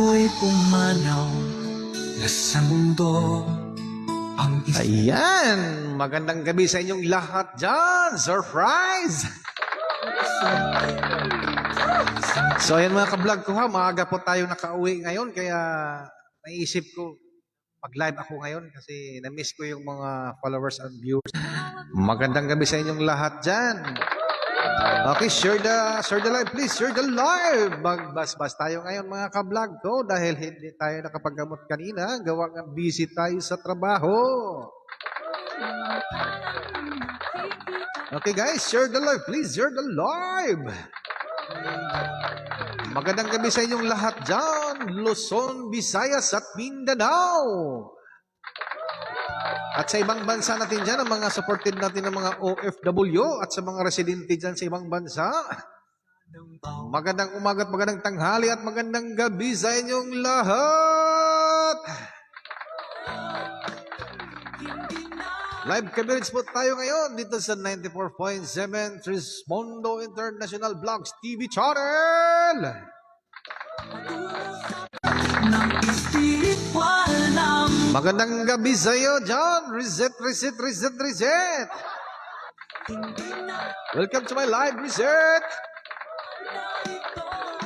ako'y pumanaw na sa mundo ang Ayan! Magandang gabi sa inyong lahat dyan! Surprise! So ayan mga ka-vlog ko ha, maaga po tayo nakauwi ngayon kaya naisip ko mag-live ako ngayon kasi na-miss ko yung mga followers and viewers. Magandang gabi sa inyong lahat dyan! Okay, share the live please, share the live! Magbas-bas tayo ngayon mga ka-vlog ko dahil hindi tayo nakapaggamot kanina, gawa nga busy tayo sa trabaho. Okay guys, share the live please, share the live! Magandang gabi sa inyong lahat dyan, Luzon, Visayas at Mindanao. At sa ibang bansa natin dyan, ang mga supported natin ng mga OFW at sa mga residente dyan sa ibang bansa. Magandang umaga at magandang tanghali at magandang gabi sa inyong lahat. Live coverage po tayo ngayon dito sa 94.7 Trismondo International Vlogs TV Channel. Magandang gabi sa iyo dyan. Reset. Welcome to my live reset.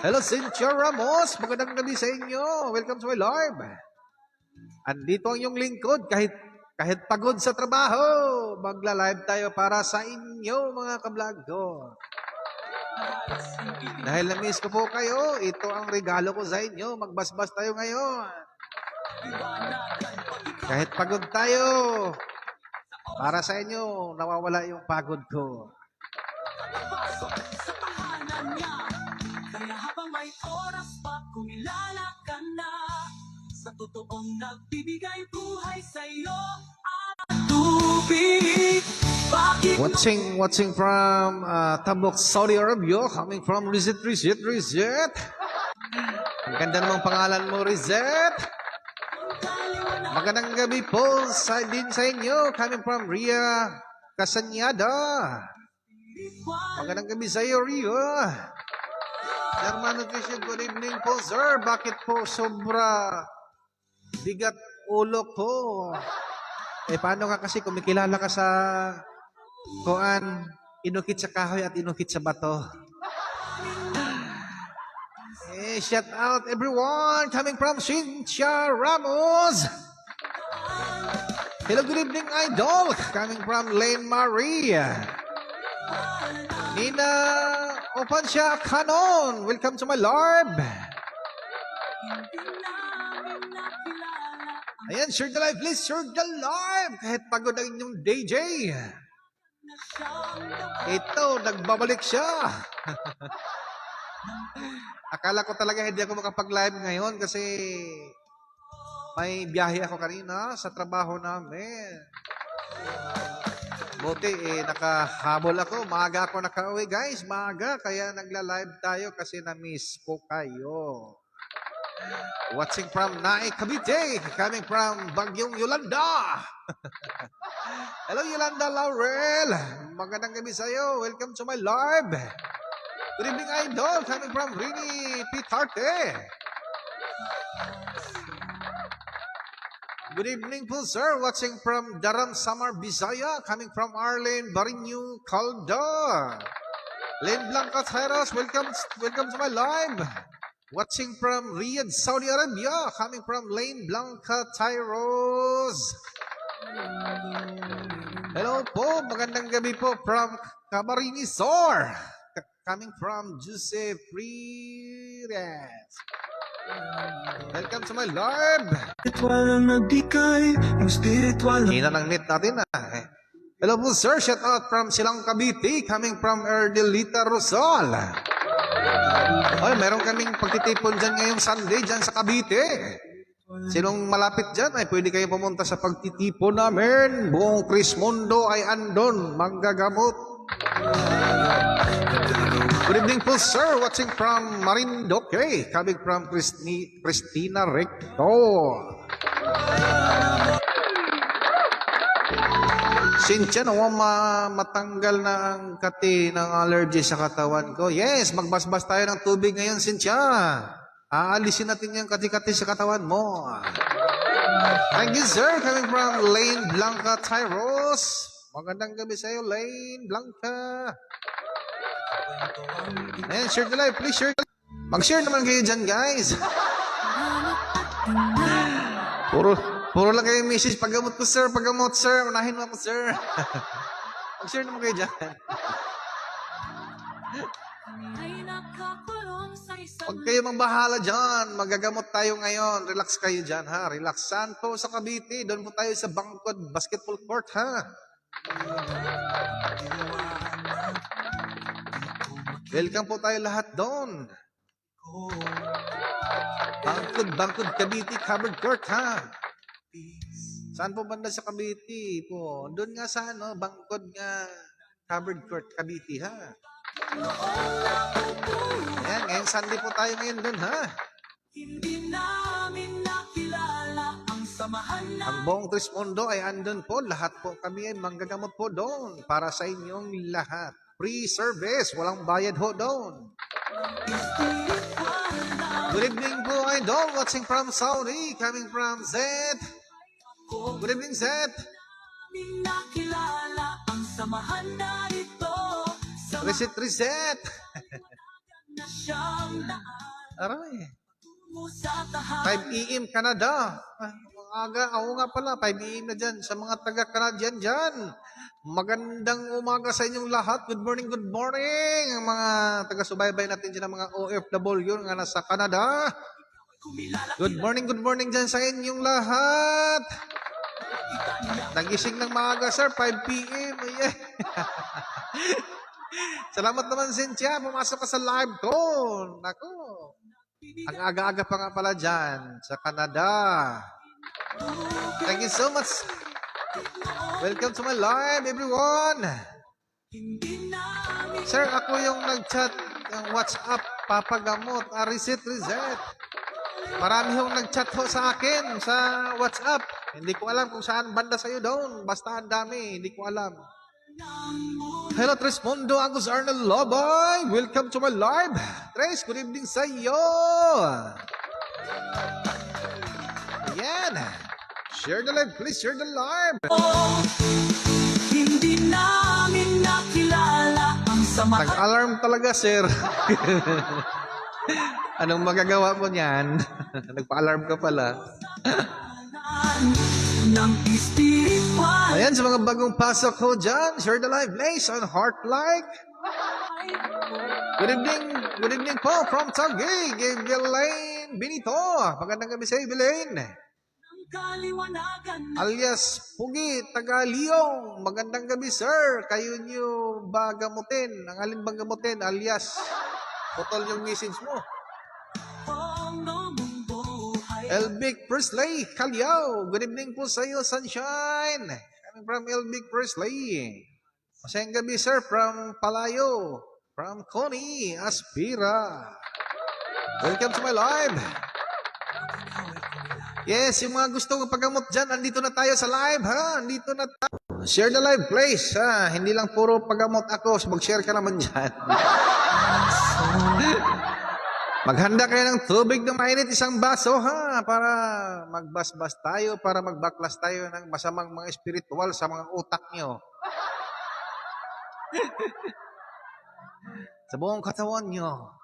Hello Cynthia Ramos. Magandang gabi sa inyo. Welcome to my live. Andito ang iyong lingkod kahit pagod sa trabaho. Magla-live tayo para sa inyo mga ka-vlog ko. Dahil na-miss ko po kayo, ito ang regalo ko sa inyo. Magbasbas tayo ngayon. Kahit pagod tayo, para sa inyo, nawawala yung pagod ko. Kaya habang may oras pa, kumilala ka na sa totoong nagbibigay buhay sa'yo at tubig. Watching from Tabuk, Saudi Arabia, coming from Reset. Ang ganda namang pangalan mo, Reset. Magandang gabi po din sa inyo, coming from Ria Casanyada. Magandang gabi sa iyo, Ria. German Nutrition, good evening po, sir. Bakit po sobra bigat ulo ko? Paano ka kasi kumikilala ka sa kuan, inukit sa kahoy at inukit sa bato? Shout out everyone coming from Cynthia Ramos. Hello, good evening, idol. Coming from Lane Maria. Nina Opansya Canon. Welcome to my live. Ayan, share the live, please. Share the live. Kahit pagod ang inyong DJ. Ito, nagbabalik siya. Akala ko talaga hindi ako makapag-live ngayon kasi may biyahe ako kanina sa trabaho namin. Buti, nakahabol ako. Maaga ako nakauwi, guys. Maaga, kaya nagla-live tayo kasi na-miss ko kayo. Watching from Nae, Cavite. Coming from Bagyong Yolanda. Hello, Yolanda Laurel. Magandang gabi sa'yo. Welcome to my live. Good evening, idol. Coming from Rini Pitarte. Good evening po, sir. Watching from Daram Samar, Bisaya. Coming from Arlene Barinyo, Calda. Len Blanca Teras, welcome to my live. Watching from Riyadh, Saudi Arabia. Coming from Lane Blanca Tyros. Hello po. Magandang gabi po from Camarines Sur. Coming from Joseph Rires. Welcome to my live. Spiritual ang nagbigay, yung spiritual. Hina ng net natin Hello po sir, shout out from Silang Cavite, coming from Erdelita Rosal. Ay, meron kaming pagtitipon dyan ngayong Sunday dyan sa Cavite. Sinong malapit dyan ay pwede kayo pumunta sa pagtitipon namin. Buong Trismondo ay andon, manggagamot. Good evening po, sir. Watching from Marindoque. Coming from Cristina Recto. Cynthia, nawang matanggal na ang kati ng allergy sa katawan ko. Yes, magbasbas tayo ng tubig ngayon, Cynthia. Aalisin natin yung kati-kati sa katawan mo. Thank you, sir. Coming from Lane Blanca, Tyros. Magandang gabi sa iyo, Lane Blanca. Ayan, share the live. Please share the live. Mag-share naman kayo dyan, guys. Puro lang kayo message. Paggamot ko, sir. Paggamot, sir. Unahin mo ako, sir. Mag-share naman kayo dyan. Huwag kayo bahala dyan. Magagamot tayo ngayon. Relax kayo dyan, ha? Relaxan po sa Cavite. Doon po tayo sa Bangkod Basketball Court, ha? Welcome po tayo lahat doon. Bangkod, Cavite, covered court, ha? Saan po banda sa Cavite po? Doon nga sa Bangkod nga covered court, Cavite, ha? Ayan, ngayong Sunday po tayo ngayon doon, ha? Hindi namin nakilala ang samahan na Ang buong Trismondo ay andun po. Lahat po kami ay manggagamot po doon para sa inyong lahat. Free service, walang bayad ho doon. espiritual na Good evening po, idol. Watching from Saudi, coming from Zed. Good evening, Zed. namin nakilala ang samahan na ito. Sa Reset. na siyang daan Aray. mo sa tahan. 5 AM Canada. Aga, ako nga pala, 5 AM na dyan. Sa mga taga-Canadian dyan. Magandang umaga sa inyong lahat. Good morning, good morning. Ang mga taga-subaybay natin dyan, ang mga OFW nga nasa Canada. Good morning dyan sa inyong lahat. Nagising ng maaga, sir. 5 PM. Yeah. Salamat naman, Cynthia. Pumasok ka sa live ko. Nako. Ang aga-aga pa nga pala dyan sa Canada. Thank you so much. Welcome to my live, everyone. Hindi namin Sir, ako yung nag-chat ng WhatsApp, papagamot, reset. Marami yung nag-chat ho sa akin sa WhatsApp. Hindi ko alam kung saan banda sa'yo doon. Basta ang dami, hindi ko alam. Hello, Trismondo, Agus Arnold Loboy. Welcome to my live. Tres, good evening sa iyo. Ayan. Share the live, please share the live. hindi namin nakilala ang samahan Nag-alarm talaga, sir. Anong magagawa mo niyan? Nagpa-alarm ka pala. ng espiritual. Ayan, sa mga bagong pasok ko dyan, share the live, please, on heart like. Good evening po from Taguig, Belaine Benito. Magandang gabi sa iyo, Belaine. Ng kaliwanagan Alias Pugi, Taga-Liong. Magandang gabi, sir. Kayo niyo ba gamutin? Ang alin bang gamutin? Alias, putol yung message mo. ng buhay. Elvic Presley, Kalyaw. Good evening po sa iyo, Sunshine. Coming from Elvic Presley. Masayang gabi, sir, from Palayo. From Connie Aspira. Welcome to my live. Yes, yung mga gusto ng paggamot dyan, andito na tayo sa live, ha? Andito na tayo. Share the live, please, ha? Hindi lang puro paggamot ako, so mag-share ka naman dyan. Maghanda kayo ng tubig na mainit, isang baso, ha? Para magbasbas tayo, para magbaklas tayo ng masamang mga espiritual sa mga utak nyo. Sa buong katawan nyo.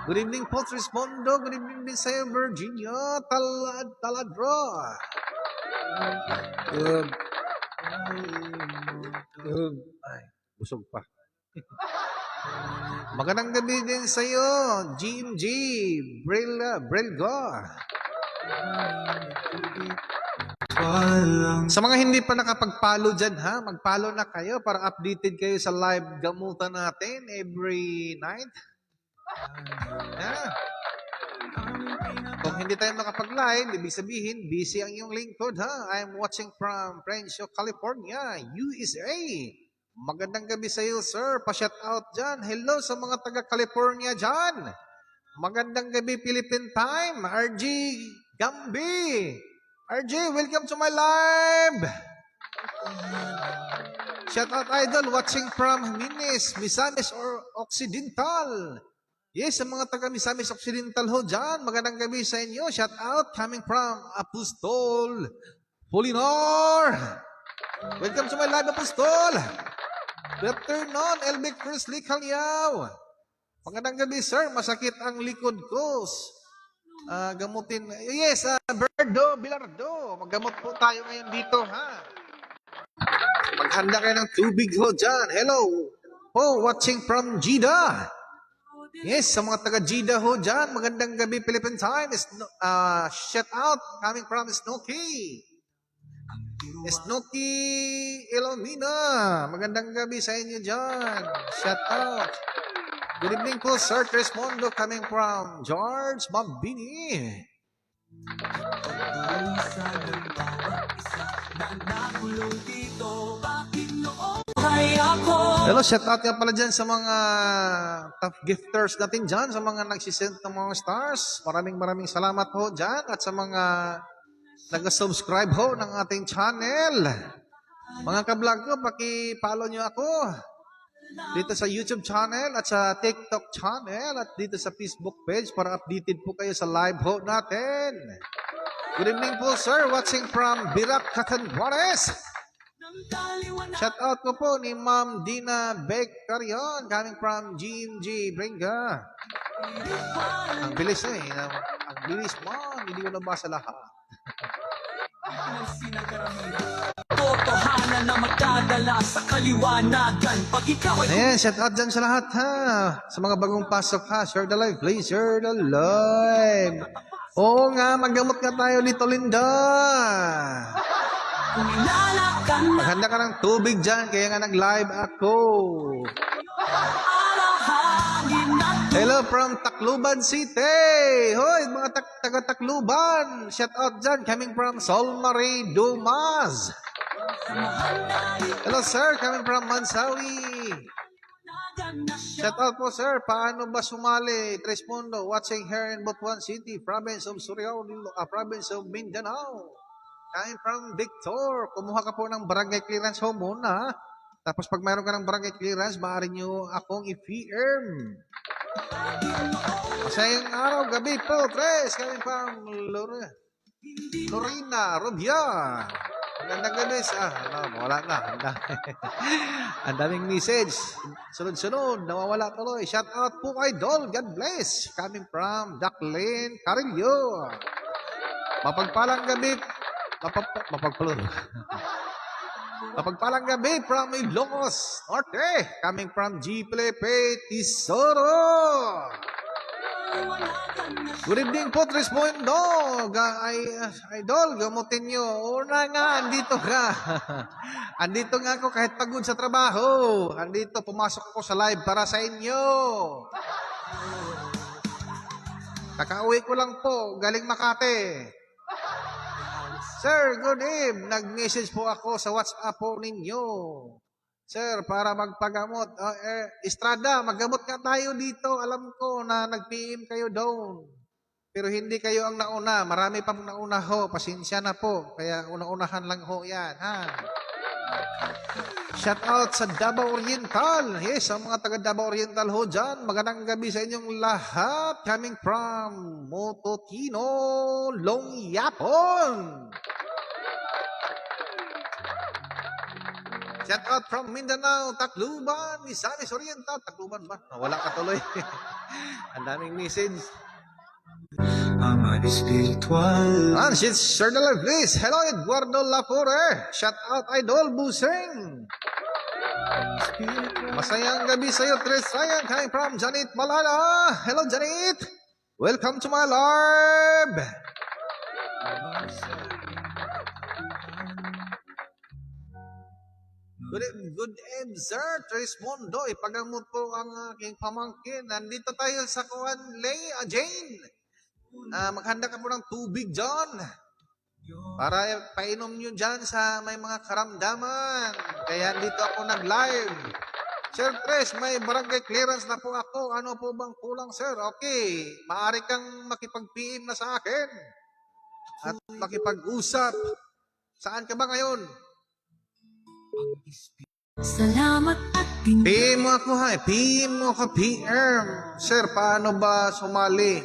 Good evening po, Trismondo. Good evening din sa'yo, Virginia. Taladro. Ay, busog pa. Magandang gabi din sa'yo, GMG. Brilgo. Sa mga hindi pa nakapag-follow dyan, ha? Mag-follow na kayo para updated kayo sa live gamutan natin every night. Kung hindi tayo makapag-live, ibig sabihin, busy ang iyong lingkod, ha? I'm watching from Frencho, California, USA. Magandang gabi sa iyo, sir. Pa-shout out dyan. Hello sa mga taga-California dyan. Magandang gabi, Philippine time. RG Gambi. RJ, welcome to my live. Shout out, idol, watching from Misamis or Occidental. Yes, sa mga taga Misamis Occidental ho dyan, magandang gabi sa inyo. Shout out coming from Apostol Polinar. Welcome to my live, Apostol. Good afternoon, Elvic Crisley Calyaw. Magandang gabi, sir. Masakit ang likod ko. Gamutin. Yes, Berdo, Bilardo. Maggamot po tayo ngayon dito, ha? Maghanda kayo ng tubig ho dyan. Hello. Oh, watching from Jeddah. Yes, sa mga taga Jeddah ho dyan, magandang gabi Philippine time. Shout out coming from Snooki. Snooki Ilomina. Magandang gabi sa inyo dyan. Shout out. Good evening po, Sir Tresmondo coming from George Mambini. Isa ng bawat isa na nakulong dito, bakit noong ay ako? Hello, shout out nga pala dyan sa mga top gifters natin dyan, sa mga nagsisend ng mga stars. Maraming salamat ho dyan at sa mga nag-subscribe ho ng ating channel. Mga ka-vlog ko, paki-follow nyo ako dito sa YouTube channel at sa TikTok channel at dito sa Facebook page para updated po kayo sa live ho natin. Good evening po, sir. Watching from Birac, Catanduanes. Shout out ko po ni Ma'am Dina Becarion coming from GMG Bringa. Ang bilis na eh. Ang bilis mo. Hindi ko nabasa lahat. Totohanan na magdadala sa kaliwanagan pag ikaw ay Ayan, shout out dyan sa lahat ha. Sa mga bagong pasok ha. Share the live, please. Share the live. Oo nga, maggamot nga tayo dito, Linda. kumilala ka na Maghanda ka ng tubig dyan, kaya nga nag-live ako. alahangin at Hello from Tacloban City. Hoy, mga taga-Tacloban. Shout out dyan, coming from Sol Marie Dumas. Hello sir, coming from Mansawi. nagan na siya. Shout out po sir, paano ba sumali? Trespondo, watching here in Butuan City, province of Surigao, province of Mindanao. Coming from Victor, kumuha ka po ng barangay clearance ho muna. Tapos pag mayroon ka ng barangay clearance, maaari nyo akong i-firm. Masayang araw, gabi po, Tres, coming from Lorena, Rubia. Magandang gabi sa, wala na. Ang daming message. Sunod-sunod, nawawala tuloy. Shout out po kay Dol, God bless. Coming from Jacqueline Carillo. Mapagpalang gabi, mapagpalang gabi from Ilocos Norte. Coming from G. Felipe Tesoro. Good evening po, Trespondo. Idol, gamutin nyo. Una nga, andito ka. Andito nga ako kahit pagod sa trabaho. Andito, pumasok ako sa live para sa inyo. Kakauwi ko lang po, galing Makati. Sir, good evening. Nag-message po ako sa WhatsApp po ninyo. Sir, para magpagamot. Estrada, maggamot nga tayo dito. Alam ko na nag-PM kayo doon. Pero hindi kayo ang nauna. Marami pang nauna ho. Pasensya na po. Kaya una-unahan lang ho yan. Ha? Shout out sa Davao Oriental. Yes, ang mga taga Davao Oriental ho dyan. Magandang gabi sa inyong lahat. Coming from Mototino, Longyapon. Shout out from Mindanao, Tacloban, Misamis Oriental. Tacloban ba? Wala ka tuloy. Ang daming message. Ama espiritual. Share the live, please. Hello, Eduardo Lafore. Shout out, Idol Buseng. Masayang gabi sa'yo, Tres Ryan. Coming from Janet Malala. Hello, Janet. Welcome to my live. Good evening, sir. Tresmondo. Ipagamot po ang aking pamangkin. Nandito tayo sa Kuan Jane. Maghanda ka po ng tubig dyan. Para painom nyo dyan sa may mga karamdaman. Kaya dito ako nag-live. Sir Tres, may barangay clearance na po ako. Ano po bang kulang, sir? Okay. Maaari kang makipag-PM na sa akin. At makipag-usap. Saan ka ba ngayon? Salamat at pinag PM mo ako ha. PM mo ka, PM. Sir, paano ba sumali?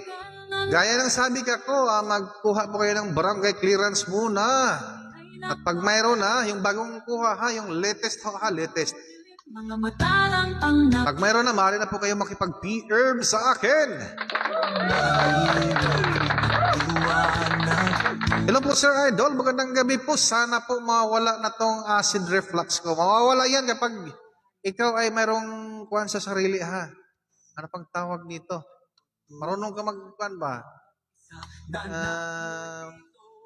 Gaya ng sabi ka ko, magkuha po kayo ng barangay clearance muna. At pag mayroon na, yung bagong kuha ha, yung latest ha, latest. mga matalang ang Pag mayroon na, maaari na po kayo makipag-PM sa akin. Hello po Sir Idol, magandang gabi po. Sana po mawala na tong acid reflux ko. Mawawala yan kapag ikaw ay mayroong kuhan sa sarili ha. Ano pang tawag nito? Marunong ka magkuhan ba?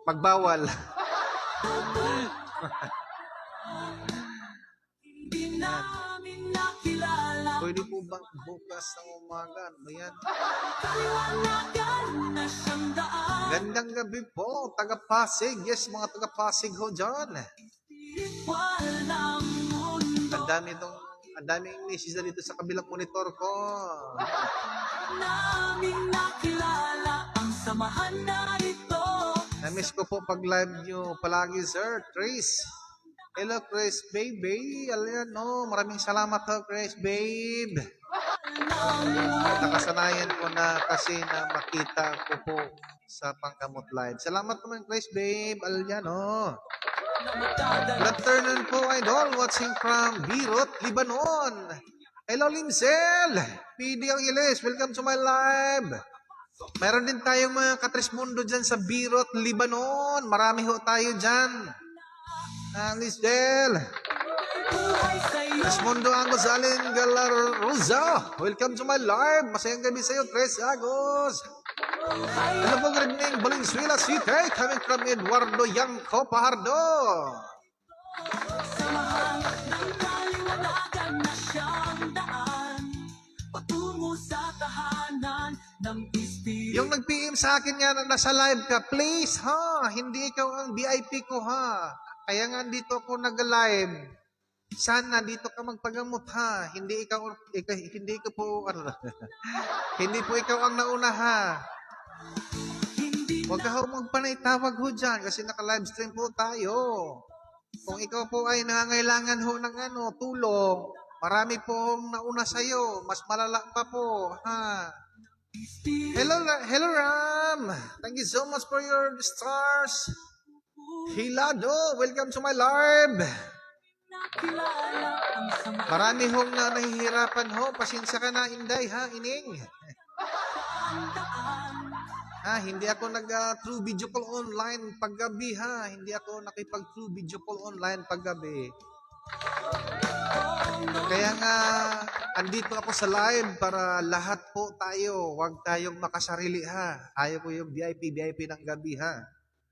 Magbawal. Hindi namin nakilala. Pwede po bang bukas ng umaga? Ano ba yan? Kaliwanagan na siyang daan. Gandang gabi po, taga-Pasig. Yes, mga taga-Pasig ho dyan. Walang mundo Ang daming misis na dito sa kabilang monitor ko. namin nakilala. Ang samahan na ito. Na-miss ko po pag live nyo palagi, Sir. Trace. Hello, Chris, baby. Alam no, maraming salamat ho, Chris, babe. Nakasanayan ko na kasi na makita ko po sa Pangkamot Live. Salamat naman, Chris, babe. Alam no. Good afternoon po, Idol. Watching from Beirut, Lebanon. Hello, Linsel. PD ang Ilis. Welcome to my live. Meron din tayong mga katrismundo dyan sa Beirut, Lebanon. Marami ho tayo dyan. Lisdel. Buhay sa'yo. Trismundo Angos Alin Galarosa. Welcome to my live. Masayang gabi sa'yo, Tres Agos. Hello po, good evening. Valenzuela City. Coming from Eduardo Yanko Pajardo. Samahan ng kaliwanagan na siyang daan. Patungo sa tahanan ng espiritu. Yung nag-PM sa akin nga na nasa live ka, please ha, hindi ikaw ang VIP ko ha. Kaya nga dito ako nag-live. Sana dito ka magpagamot ha. Hindi ko po, hindi po ikaw ang nauna ha. Huwag ka ho magpanay-tawag ho dyan kasi naka-live stream po tayo. Kung ikaw po ay nangangailangan ho ng tulong, marami pong nauna sa'yo. Mas malala pa po ha. Hello Ram. Thank you so much for your stars. Hilado, welcome to my live. Nakilala ang samahan Marami hong na nahihirapan ho. Pasensya ka na, Inday, ha, Ining. Hindi ako nag-true video call online paggabi, ha. Hindi ako nakipag-true video call online paggabi. Kaya nga, andito ako sa live para lahat po tayo. Huwag tayong makasarili, ha. Ayaw ko yung VIP ng gabi, ha.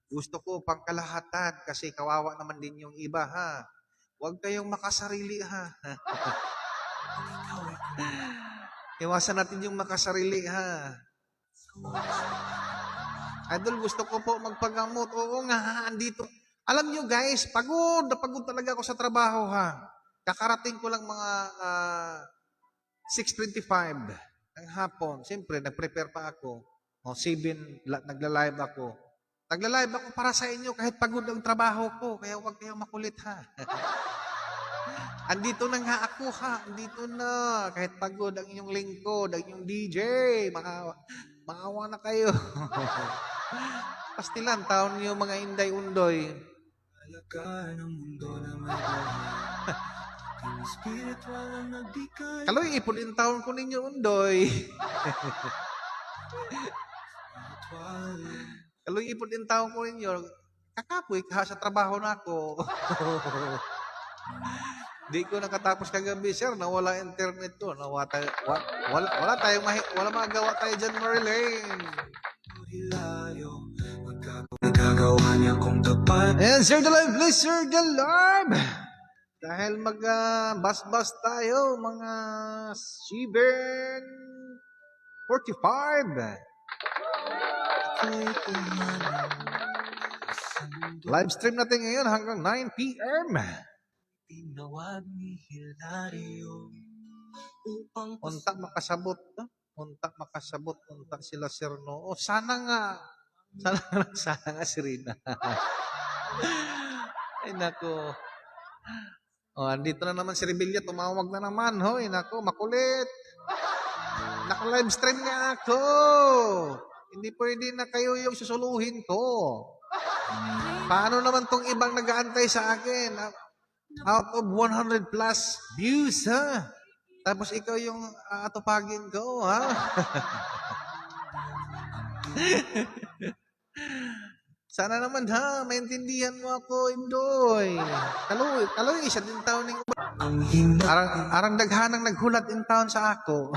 Gusto ko pangkalahatan kasi kawawa naman din yung iba, ha. Huwag kayong makasarili, ha. Iwasan natin yung makasarili, ha. Idol, gusto ko po magpagamot. Oo nga, ha, andito. Alam nyo guys, pagod na pagod talaga ako sa trabaho, ha. Kakarating ko lang mga 6:25 ng hapon. Siyempre, nag-prepare pa ako. 7, nagla-live ako. Nagla-live ako para sa inyo kahit pagod ang trabaho ko. Kaya huwag kayong makulit, ha. Andito na nga ako, ha. Andito na. Kahit pagod ang inyong lingkod, ang inyong DJ. Maawa na kayo. Pastilan, taon niyo mga inday-undoy. Alagaan ang mundo na may buhay. Ang espiritual ang nagbigay. Kaloy, ipulin taon ko ninyo, undoy. Kaloy, ipulin taon ko ninyo. Kakapoy, sa trabaho na ako. Di ko nakatapos kagabi, sir. Nawala internet ko. Wala magawa tayo dyan, Marilyn. Nagagawa niya kung tapat. And share the live, please share the live. Dahil mag-bus tayo, mga 7:45. Live stream natin ngayon hanggang 9 p.m. Tinawag ni Hilario upang Unta makasabot, no? Unta sila Sir No. Sana nga si Rina. Ay nako. Oh, andito na naman si Rebilla, tumawag na naman. Hoy, nako, makulit. Naka-live stream niya ako. Hindi pwede na kayo yung susuluhin ko. Paano naman tong ibang nag-aantay sa akin? Out of 100 plus views, ha? Tapos ikaw yung atupagin ko, ha? Sana naman, ha? Maintindihan mo ako, Indoy. Kaloy, isa din taon ng Ang hinat arang daghanang naghulat in town sa ako.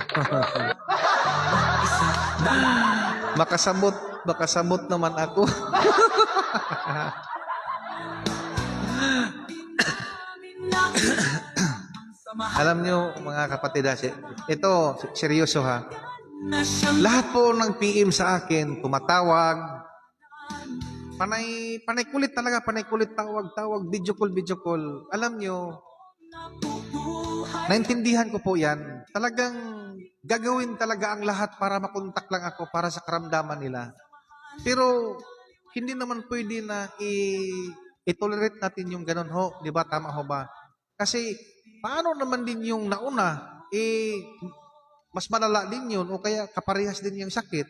Makasabot naman ako. Alam nyo, mga kapatid, ito, seryoso ha. na siyang Lahat po ng PM sa akin, tumatawag, panay kulit talaga, panay kulit tawag, video call. Alam nyo, nabubuhay. naintindihan ko po yan. Talagang gagawin talaga ang lahat para makontak lang ako para sa karamdaman nila. Pero hindi naman pwede na i-tolerate natin yung ganun ho. Di ba? Tama ho ba? Kasi paano naman din yung nauna, mas malala din yun o kaya kaparehas din yung sakit.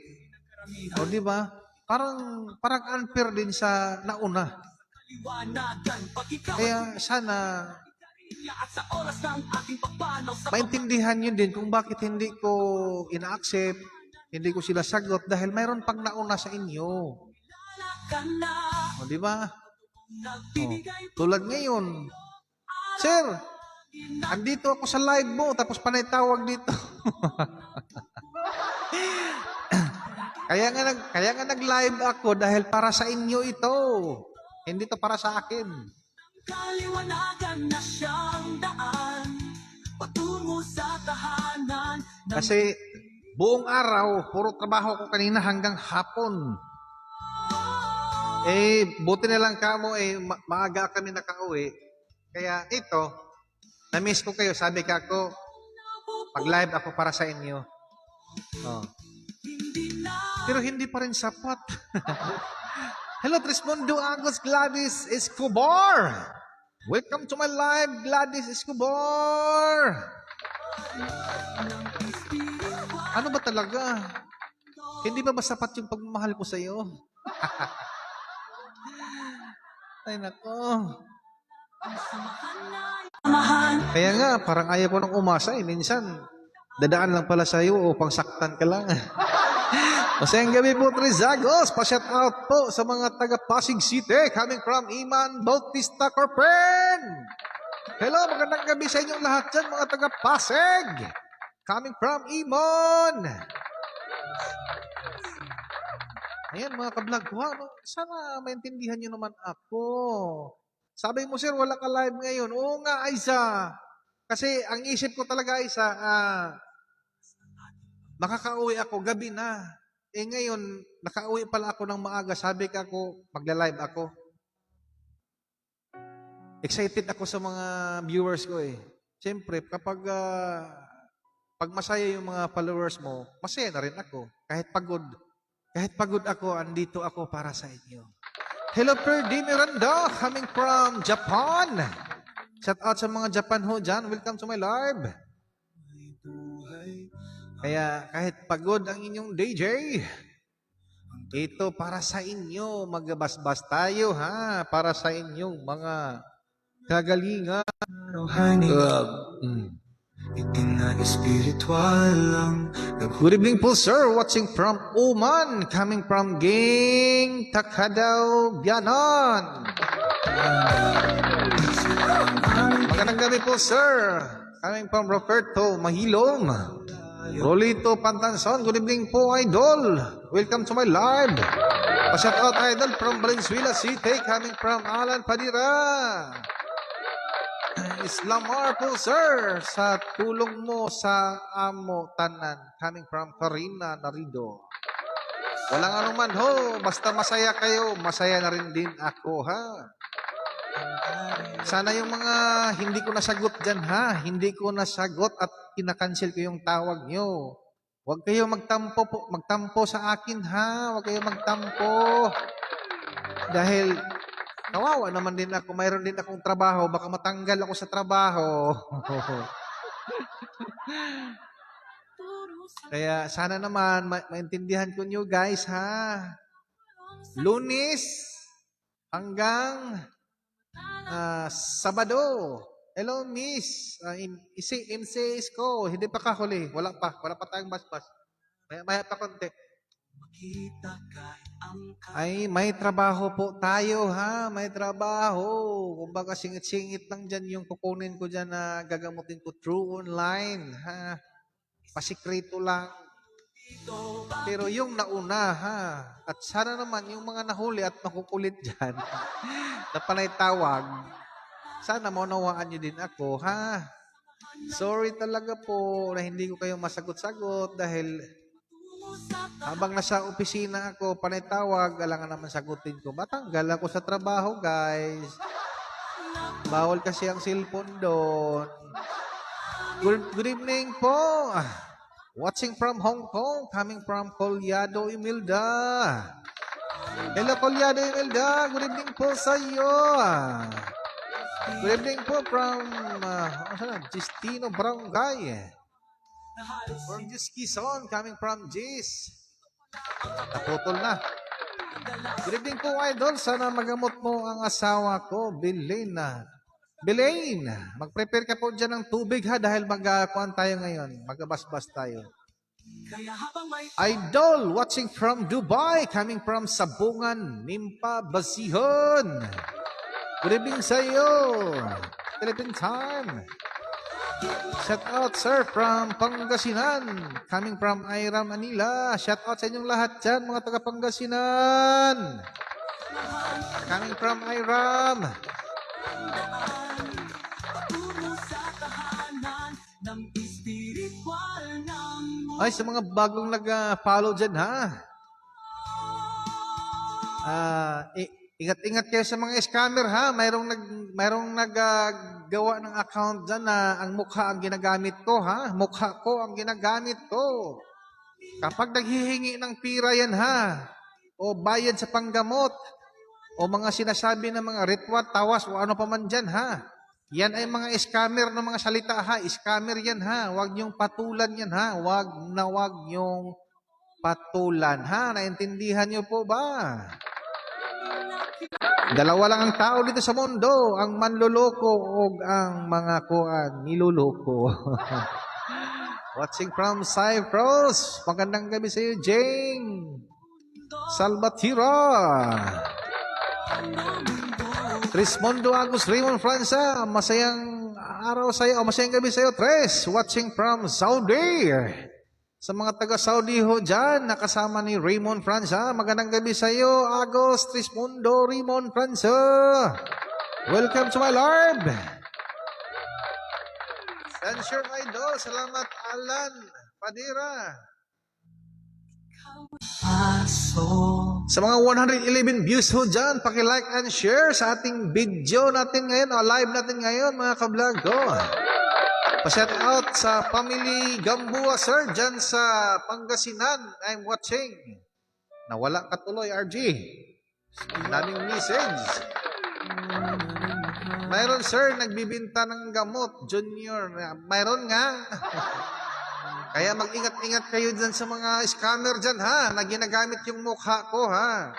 O di ba? Parang unfair din sa nauna. Liwanagan pag ikaw Kaya sana at sa oras ng ating pagpanaw sa maintindihan yun din kung bakit hindi ko ina-accept, hindi ko sila sagot dahil mayroon pang nauna sa inyo. ka na. O di ba? Nagbibigay Tulad ngayon, Sir, andito ako sa live mo, tapos panay tawag dito. kaya nga nag-live ako dahil para sa inyo ito. Hindi to para sa akin. kaliwanagan na siyang daan patungo sa tahanan ng Kasi buong araw, puro trabaho ko kanina hanggang hapon. Buti na lang kamo, maaga kami nakauwi. Kaya ito, na-miss ko kayo. Sabi ka ako, pag-live ako para sa inyo. Oh. hindi na Pero hindi pa rin sapat. Hello, Trismundo Agos Gladys Escobar. Welcome to my live, Gladys Escobar. Ano ba talaga? Hindi ba sapat yung pagmamahal ko sa iyo? Ay nako. samahan Kaya nga, parang ayaw ko nang umasa eh. Minsan, dadaan lang pala sa iyo upang saktan ka lang. Masayang gabi po, Trizagos. Pa-shout out po sa mga taga Pasig City coming from Iman Bautista Corpen. Hello, magandang gabi sa inyong lahat dyan, mga taga Pasig. Coming from Imon. Ayan, mga ka-vlog ko. Sana maintindihan nyo naman ako. Sabi mo, sir, wala ka live ngayon. Oo nga, Aiza. Kasi ang isip ko talaga, Aiza, makakauwi ako, gabi na. Ngayon, nakauwi pala ako ng maaga. Sabi ka ako, magla-live ako. Excited ako sa mga viewers ko eh. Siyempre, kapag pag masaya yung mga followers mo, masaya na rin ako. Kahit pagod ako, andito ako para sa inyo. Hello, Ferdy Miranda, coming from Japan. Shout out sa mga Japan ho dyan. Welcome to my live. Kaya kahit pagod ang inyong DJ, ito para sa inyo. Magbasbas tayo ha. Para sa inyong mga kagalingan. rohani itin na espiritual lang Good evening po, sir. Watching from Oman. Coming from Ging Takadaw, Bianan. Magandang gabi po, sir. Coming from Roberto Mahilom. Rolito Pantanson. Good evening po, idol. Welcome to my live. Pa-shout out, idol, from Valenzuela City. Coming from Alan Padira. Islamar po, sir, sa tulong mo sa amo tanan. Coming from Karina Narido. Walang anuman ho, basta masaya kayo, masaya na rin din ako, ha? Sana yung mga hindi ko nasagot dyan, ha? Hindi ko nasagot at kinakancel ko yung tawag nyo. Huwag kayo magtampo sa akin, ha? Huwag kayo magtampo. Dahil Kawawa naman din ako. Mayroon din akong trabaho. Baka matanggal ako sa trabaho. Kaya sana naman maintindihan ko nyo guys ha. Lunes hanggang Sabado. Hello Miss. MCS ko. Hindi pa kahuli. Wala pa tayong basbas. Maya pa konti. Makita kahit ang Ay, may trabaho po tayo ha. May trabaho. Kumbaga singit-singit lang dyan yung kukunin ko dyan na gagamutin ko through online ha. Pasikreto lang. dito. Pero yung nauna ha. At sana naman yung mga nahuli at makukulit dyan na panay tawag. Sana maunawaan nyo din ako ha. Sorry talaga po na hindi ko kayo masagot-sagot dahil habang nasa opisina ako, panay tawag, alangan naman sagutin ko. Matanggal ako sa trabaho, guys. Bawal kasi ang cellphone doon. Good evening po. Watching from Hong Kong, coming from Collado, Imelda. Hello, Collado, Imelda. Good evening po sa iyo. Good evening po from Justino Barangay. From Jis Quezon, coming from Jis. Naputol na. Good evening po, idol. Sana magamot mo ang asawa ko, Belaine. Belaine, mag-prepare ka po dyan ng tubig ha dahil mag-kuhan tayo ngayon. Mag-abas-bas tayo. Kaya habang may Idol, watching from Dubai, coming from Sabungan, Nimpa, Basihon. Good evening sa iyo. Philippine time. Shout out, sir, from Pangasinan. Coming from Ira, Manila. Shout out sa inyong lahat dyan, mga taga Pangasinan. Coming from Iram. patungo sa tahanan ng espiritual ng mundo. Ay, sa mga bagong nag-follow dyan, ha? Ingat-ingat kayo sa mga scammer, ha? Mayroong naggawa ng account dyan na ang mukha ang ginagamit ko, ha? Mukha ko ang ginagamit ko. Kapag naghihingi ng pira yan, ha? O bayad sa panggamot, o mga sinasabi ng mga ritwat, tawas, o ano pa man dyan, ha? Yan ay mga scammer ng mga salita, ha? Scammer yan, ha? Huwag niyong patulan yan, ha? Huwag niyong patulan, ha? Naintindihan niyo po ba? Dalawa lang ang tao dito sa mundo, ang manloloko o ang mga kuan niloloko. Watching from Cyprus. Magandang gabi sa iyo, Jane. Salvatira. Trismondo Agus Raymond Franza. Masayang araw sa iyo. Masayang gabi sa iyo, Tres. Watching from Saudi. Sa mga taga-Saudi ho dyan, nakasama ni Raymond Franza. Magandang gabi sa iyo, Agos Trismundo Raymond Franza. Welcome to my live. Sensure Idol. Salamat, Alan Padira. Paso. Sa mga 111 views ho dyan, paki-like and share sa ating video natin ngayon, o live natin ngayon, mga kablog ko. Pa-shout out sa family Gambua, sir, dyan sa Pangasinan. I'm watching. Nawala ka tuloy, RG. Ang daming message. Mayroon, sir, nagbibinta ng gamot, Junior. Mayroon nga. Kaya mag-ingat-ingat kayo dyan sa mga scammer dyan, ha? Na ginagamit yung mukha ko, ha?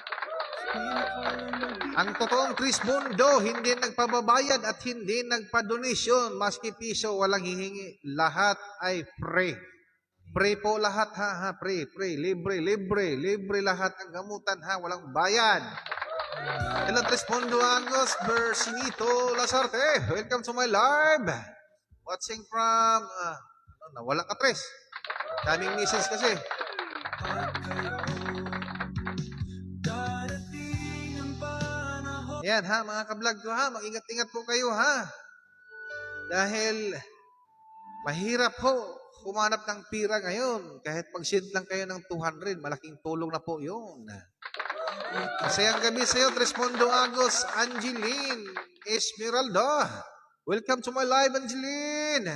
Ang totoong Chris Mundo, hindi nagpababayad at hindi nagpa-donation. Maski piso, walang hihingi. Lahat ay free. Free po lahat, ha? Free. Libre lahat ang gamutan, ha? Walang bayad. Hello, Chris Mundo Angos, Bersinito Lasarte. Welcome to my live. Watching from, nawala ka, Tres. Daming message kasi. Yan ha, mga kablog ko ha, mag-ingat-ingat po kayo ha. Dahil mahirap po humanap ng pira ngayon. Kahit pag-send lang kayo ng 200, malaking tulong na po yun. Masayang gabi sa iyo, Trespondo Agos, Angeline, Esmeralda. Welcome to my live, Angeline.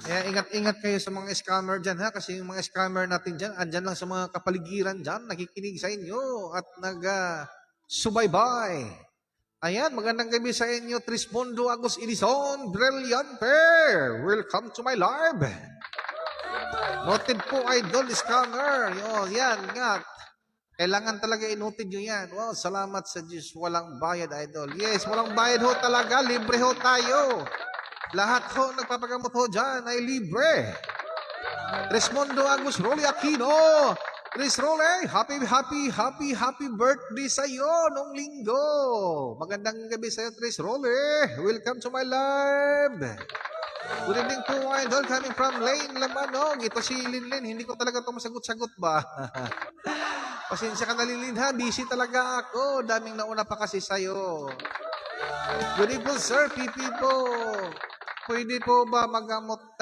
Kaya ingat-ingat kayo sa mga scammer dyan ha, kasi yung mga scammer natin dyan, andyan lang sa mga kapaligiran dyan, nakikinig sa inyo at subaybay. Ayan, magandang gabi sa inyo, Trismundo Agos Edison, Brillante. Welcome to my live. Noted po, idol, scammer. Yan, ingat. Kailangan talaga inoted nyo yan. Wow, salamat sa Diyos. Walang bayad, idol. Yes, walang bayad ho talaga. Libre ho tayo. Lahat ho, nagpapagamot ho dyan ay libre. Trismundo Agus Rolly Aquino. Tris Rolly, happy birthday sa iyo nung linggo. Magandang gabi sa iyo, Tris Rolly. Welcome to my live. Good evening po, idol. Coming from Lane Lamanog. Ito si Linlin. Hindi ko talaga ito masagot-sagot ba? Pasensya ka na, Linlin, ha? Busy talaga ako. Daming nauna pa kasi sa'yo. Good evening, sir. PP po. Pwede po ba magamot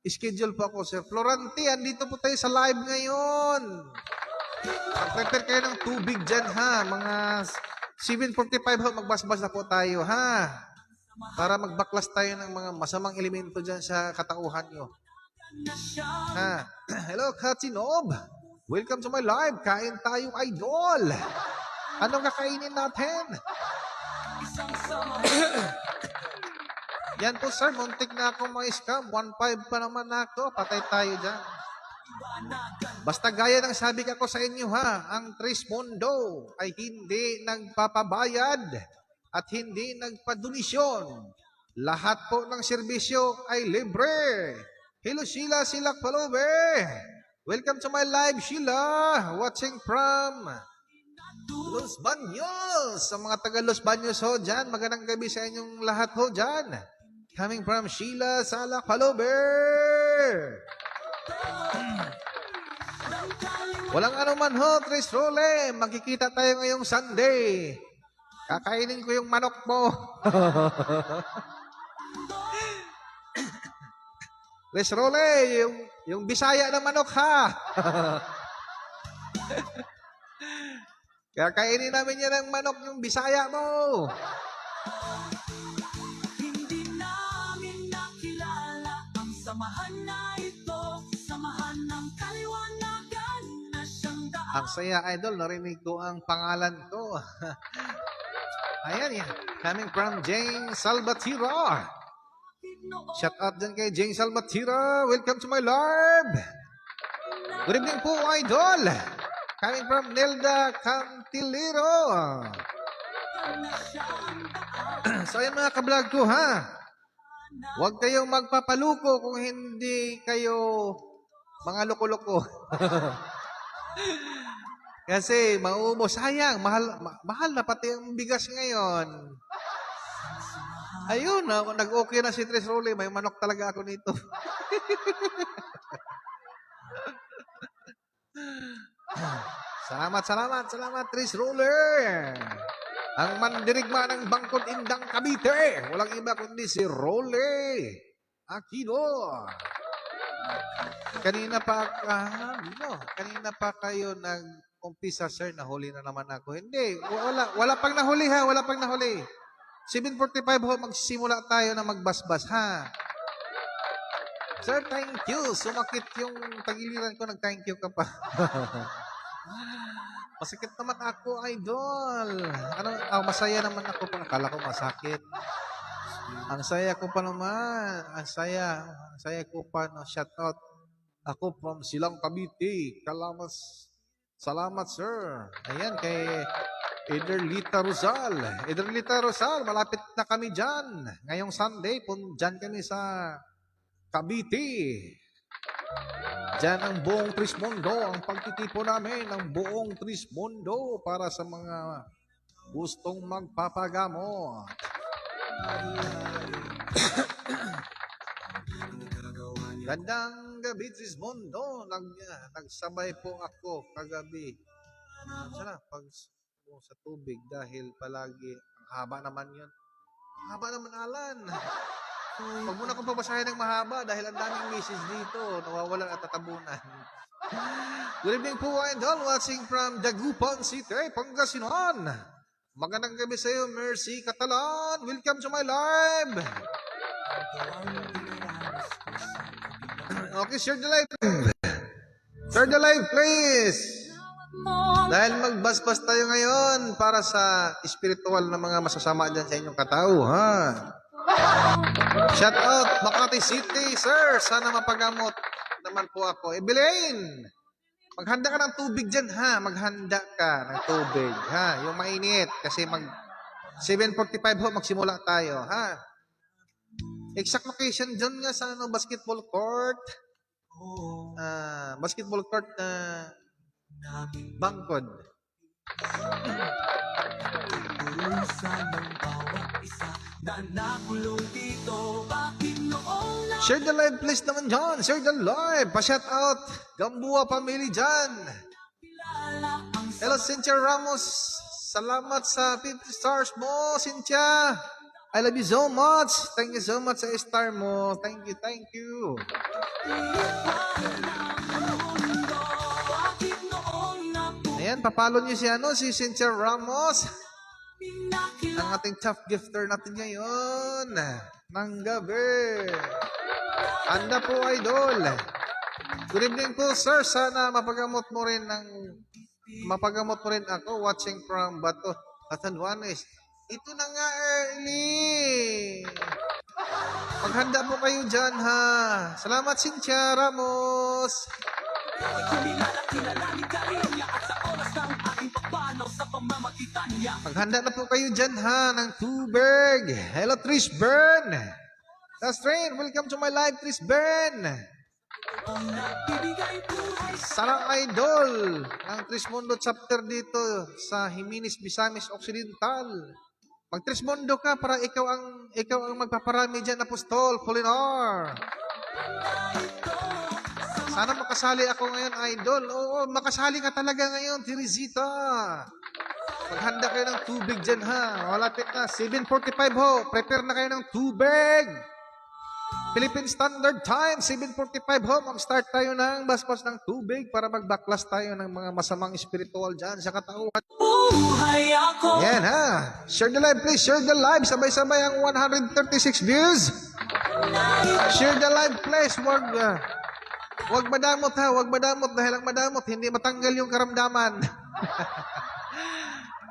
schedule po ako, sir? Florante, andito po tayo sa live ngayon. Mag-prepare kayo ng tubig dyan, ha? Mga 7:45 ho, magbasbas na po tayo, ha? Para magbaklas tayo ng mga masamang elemento dyan sa katauhan nyo. Ha? Hello, Katinob. Welcome to my live. Kain tayo, idol. Anong kakainin natin? Yan po, sir. Muntik na ako ma-scam. 1.5 pa naman ako. Patay tayo dyan. Basta gaya ng sabi ko sa inyo, ha, ang Trismundo ay hindi nagpapabayad at hindi nagpadonisyon. Lahat po ng serbisyo ay libre. Hello, Sheila Silak Palobe. Welcome to my live, Sheila. Watching from Los Baños. Sa mga taga Los Baños ho dyan, magandang gabi sa inyong lahat ho dyan. Coming from Sheila Salak Palobe. Walang anuman ho, Tris Role. Magkikita tayo ngayong Sunday. Kakainin ko yung manok mo. Tris Role, yung Bisaya na manok, ha? Kakainin namin yan ng manok, yung Bisaya mo. Hindi namin nakilala ang samahan na ito, samahan ng kaliwanagan na siyang daan. Ang saya, idol. Narinig ko ang pangalan ko. Ayan yan. Coming from Jane Salvatierra. Shout out dyan kay Jane Salvatierra. Welcome to my live. Good evening po, idol. Coming from Nelda Cantilero. So ayan mga kablog ko, ha. Huwag kayong magpapaluko kung hindi kayo mga loko-loko. Kasi mauubos. Sayang, mahal na pati ang bigas ngayon. Ayun, nag-okay na si Tris Rolly. May manok talaga ako nito. Salamat, Tris Roller. Ang mandirigma ng Bangkod Indang Cavite. Walang iba kundi si Rolly Aquino. Kanina pa kayo nag-umpisa, sir, nahuli na naman ako. Hindi, wala pang nahuli, ha? Wala pang nahuli. 7:45 ho, magsisimula tayo na magbasbas, ha? Sir, thank you. Sumakit yung tagiliran ko, nag-thank you ka pa. Masakit naman ako, idol. Masaya naman ako. Akala ko masakit. Ang saya ko pa naman. Ang saya ko pa. No, shout out. Ako from Silang Cavite. Salamat, sir. Ayan, kay Ederlita Rosal. Ederlita Rosal, malapit na kami dyan. Ngayong Sunday, dyan kami sa Cavite. Diyan ang buong Trismundo, ang pagtitipo namin ng buong Trismundo para sa mga gustong magpapagamot. Gandang gabi, Trismundo. Nagsabay po ako kagabi. Sana pag sa tubig dahil palagi ang haba naman yun. Haba naman, Alan. Huwag muna akong pabasahin ng mahaba dahil ang daming message dito. Nawawalan at tatabunan. Good evening po, idol. Watching from Dagupan City, Pangasinan. Magandang gabi sa iyo, Mercy Catalan. Welcome to my live. Okay, share the live. Share the live, please. Dahil magbasbas tayo ngayon para sa spiritual na mga masasama dyan sa inyong katauhan. Shout out, Makati City, sir. Sana mapagamot naman po ako. Evelyn, maghanda ka ng tubig dyan, ha? Maghanda ka ng tubig, ha? Yung mainit. Kasi 7:45 ho, magsimula tayo, ha? Exact location dyan nga sa basketball court. Basketball court na Bangkod. Share the live please naman dyan. Share the live. Pa-shout out. Gambua family dyan. Hello, Cynthia Ramos. Salamat sa 50 stars mo, Cynthia. I love you so much. Thank you so much sa star mo. Thank you, thank you. Ayan, papalo niyo si Cynthia Ramos. Ang ating top gifter natin ngayon ng gabi. Handa po, idol. Good evening po, sir. Sana mapagamot mo rin ako watching from Bato, Catanduanes. Ito na nga, early. Maghanda po kayo dyan, ha. Salamat, Cynthia Ramos. Maghanda na po kayo dyan, ha, ng tubig. Hello, Trish Bern. That's right. Welcome to my live, Trish Bern. Sarang idol ng Trismundo chapter dito sa Jimenez, Misamis Occidental. Mag-Trismundo ka para ikaw ang magpaparami dyan, Apostol Polinar. Sana makasali ako ngayon, idol. Oo, makasali ka talaga ngayon, Teresita. Maghanda kayo ng tubig dyan, ha. Malapit na. 7:45 ho. Prepare na kayo ng tubig. Philippine Standard Time, 7:45 ho. Mag-start tayo ng basbas ng tubig para magbaklas tayo ng mga masamang spiritual dyan sa katauhan. Buhay ako. Yan, ha. Share the live, please. Share the live. Sabay-sabay ang 136 views. Share the live, please. Huwag madamot, ha. Huwag madamot. Dahil ang madamot, hindi matanggal yung karamdaman.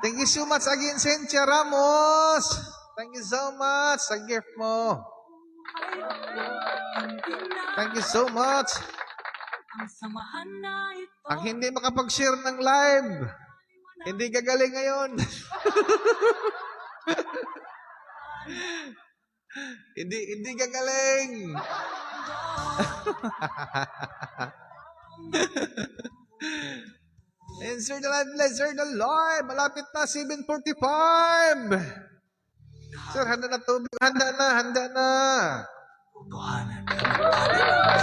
Thank you so much again, Cynthia Ramos. Thank you so much sa gift mo. Thank you so much. Ang hindi makapag-share ng live, hindi gagaling ngayon. hindi gagaling. Insert the live, insert the live. Malapit na, 7:45. Sir, handa na tubig. Handa na.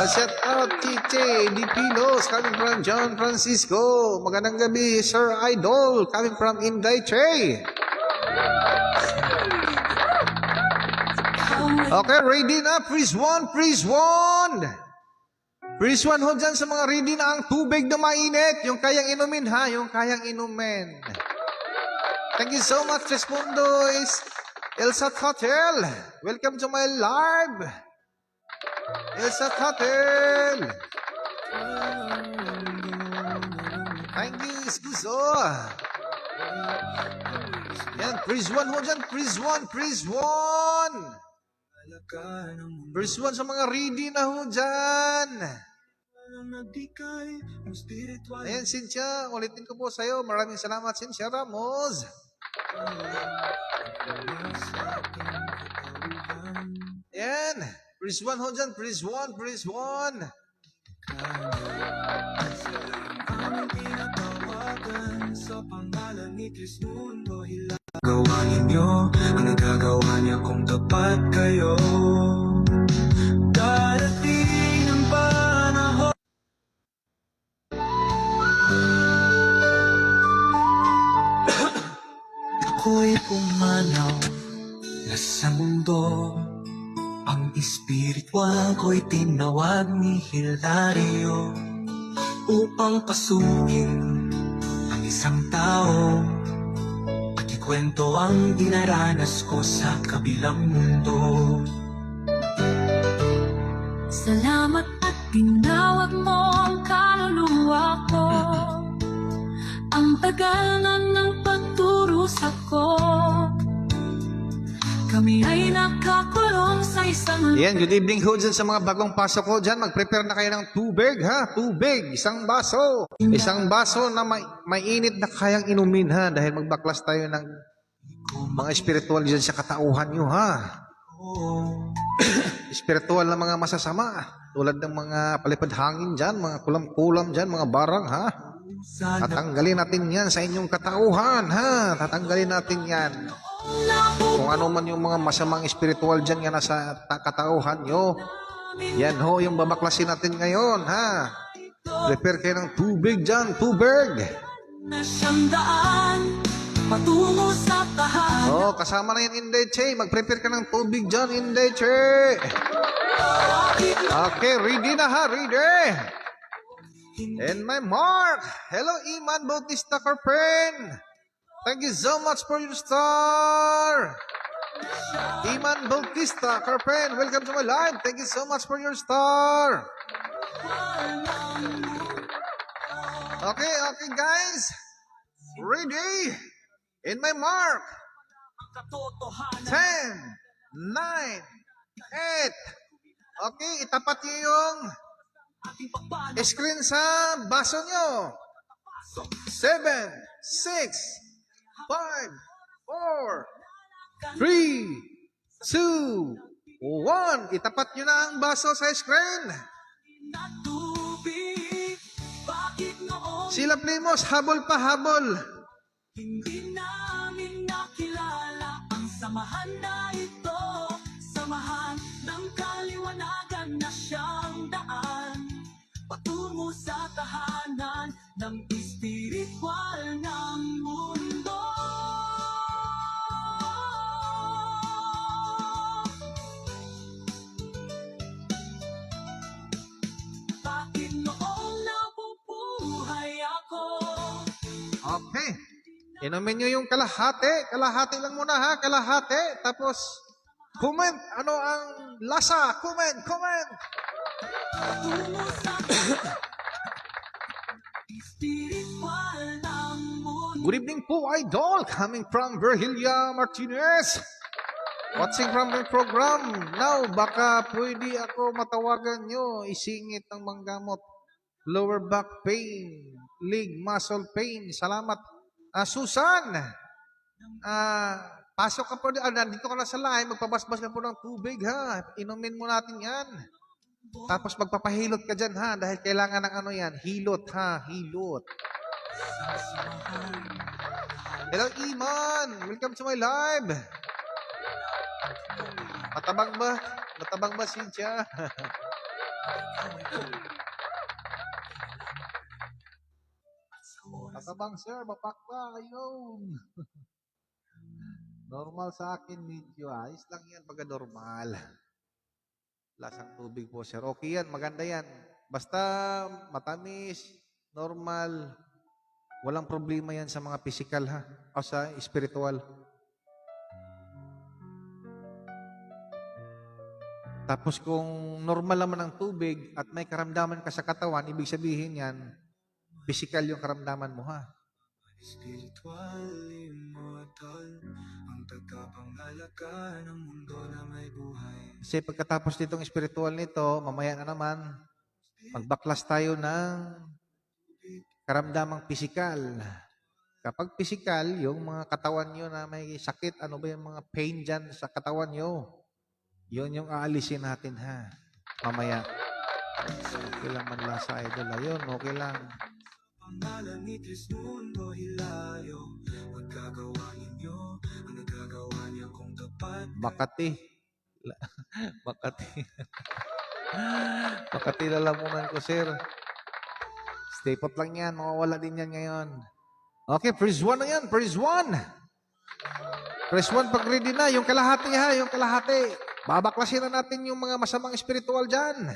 Shout out, Chiche Di Pilos, coming from John Francisco. Magandang gabi, Sir Idol, coming from Inday Che. Okay, ready na. Freeze one. Freeze one ho dyan sa mga ready na ang tubig na mainit. Yung kayang inumin, ha? Yung kayang inumin. Thank you so much, Respondo is Elsat Hotel. Welcome to my live. Elsat Hotel. Thank you, Iskuso. Yan, freeze one ho dyan. Freeze one. Freeze one sa mga ready na ho dyan. Ayan, Cynthia, ulitin ko po sa'yo. Maraming salamat, Cynthia Ramos. Ayan, freeze one ho dyan. Freeze one. Gawa ninyo ang nagagawa niya kung tapat kayo. Darating ang panahon. Ako'y pumanaw na sa mundo. Ang espiritual ko'y tinawag ni Hilario upang pasukin ang isang tao. Kwento ang dinaranas ko sa kabilang mundo. Salamat at Tinawag mo ang kaluluwa ko. Ang tagal na ng pagturo sa'ko. Kami ay nakakulong sa isang Yan, good evening ho dyan sa mga bagong pasok ko dyan. Mag-prepare na kayo ng tubig, ha? Tubig, isang baso. Isang baso na mainit na kayang inumin, ha? Dahil magbaklas tayo ng mga spiritual dyan sa katauhan nyo, ha? Spiritual na mga masasama. Tulad ng mga palipad hangin dyan, mga kulam-kulam dyan, mga barang, ha? Tatanggalin natin yan sa inyong katauhan, ha? Tatanggalin natin yan. Kung ano man yung mga masamang spiritual dyan nga nasa katauhan nyo, yan ho yung babaklasin natin ngayon, ha? Prepare kayo ng tubig dyan, tubig. na siyang daan patungo sa tahanan. Oh, kasama na yan, Indeche. Mag-prepare ka ng tubig dyan, Indeche. Okay, ready na ha, ready. And my mark. Hello, Iman Bautista Carpen. Thank you so much for your star. Iman Bautista Carpen, welcome to my live. Thank you so much for your star. Okay, okay guys. Ready. In my mark. 10, 9, 8. Okay, itapat niyo yung screen sa baso nyo. 7, 6, 5, 4, 3, 2, 1. Itapat nyo na ang baso sa screen. Sila Primos, habol pa, habol. Hindi namin nakilala ang samahan na ito, samahan ng kaliwanagan na siyang daan patungo sa tahanan ng espiritual ng mundo. Bakit noong nabubuhay ako? Okay. Inumin nyo yung kalahati. Kalahati lang muna ha, kalahati. Tapos, comment. Ano ang lasa? Comment, comment. Patungo sa espiritual ng mundo. Good evening po, Idol. Coming from Virgilia Martinez. Watching from my program. Now, baka pwede ako matawagan nyo. Isingit ng manggamot. Lower back pain. Leg muscle pain. Salamat. Susan. Pasok ka po. Nandito ka na sa live. Magpabasbas ka po ng tubig ha. Inumin mo natin yan. Tapos magpapahilot ka dyan ha. Dahil kailangan ng ano yan. Hilot ha. Hilot. Hello, Iman. Welcome to my live. Matabang ba? Matabang ba, Cynthia? Matabang, sir. Mapakpa kayo. Normal sa akin, medyo. Ayos lang yan pagka normal. Lasang tubig po, sir. Okay yan. Maganda yan. Basta matamis, normal. Walang problema yan sa mga physical, ha? O sa spiritual. Tapos kung normal naman ang tubig at may karamdaman ka sa katawan, ibig sabihin yan, physical yung karamdaman mo, ha? Espiritual, immortal, ang tagapangalaga ng mundo na may buhay. Kasi pagkatapos nitong spiritual nito, mamaya na naman, magbaklas tayo ng karamdamang physical. Kapag physical, yung mga katawan nyo na may sakit, ano ba yung mga pain dyan sa katawan nyo? Yun yung aalisin natin, ha? Mamaya. Okay lang man lang sa idol. Ayun, okay lang. Pangalan ni Trismundo Hilario, magkagawa ninyo ang nagagawa niya kung tapat. Makati. Makati. Makati lalamunan ko, sir. Stay put lang yan. Mawawala din yan ngayon. Okay, praise 1 na yan. Praise 1. Praise 1 pag ready na. Yung kalahati, ha? Yung kalahati. Babaklasin na natin yung mga masamang spiritual dyan.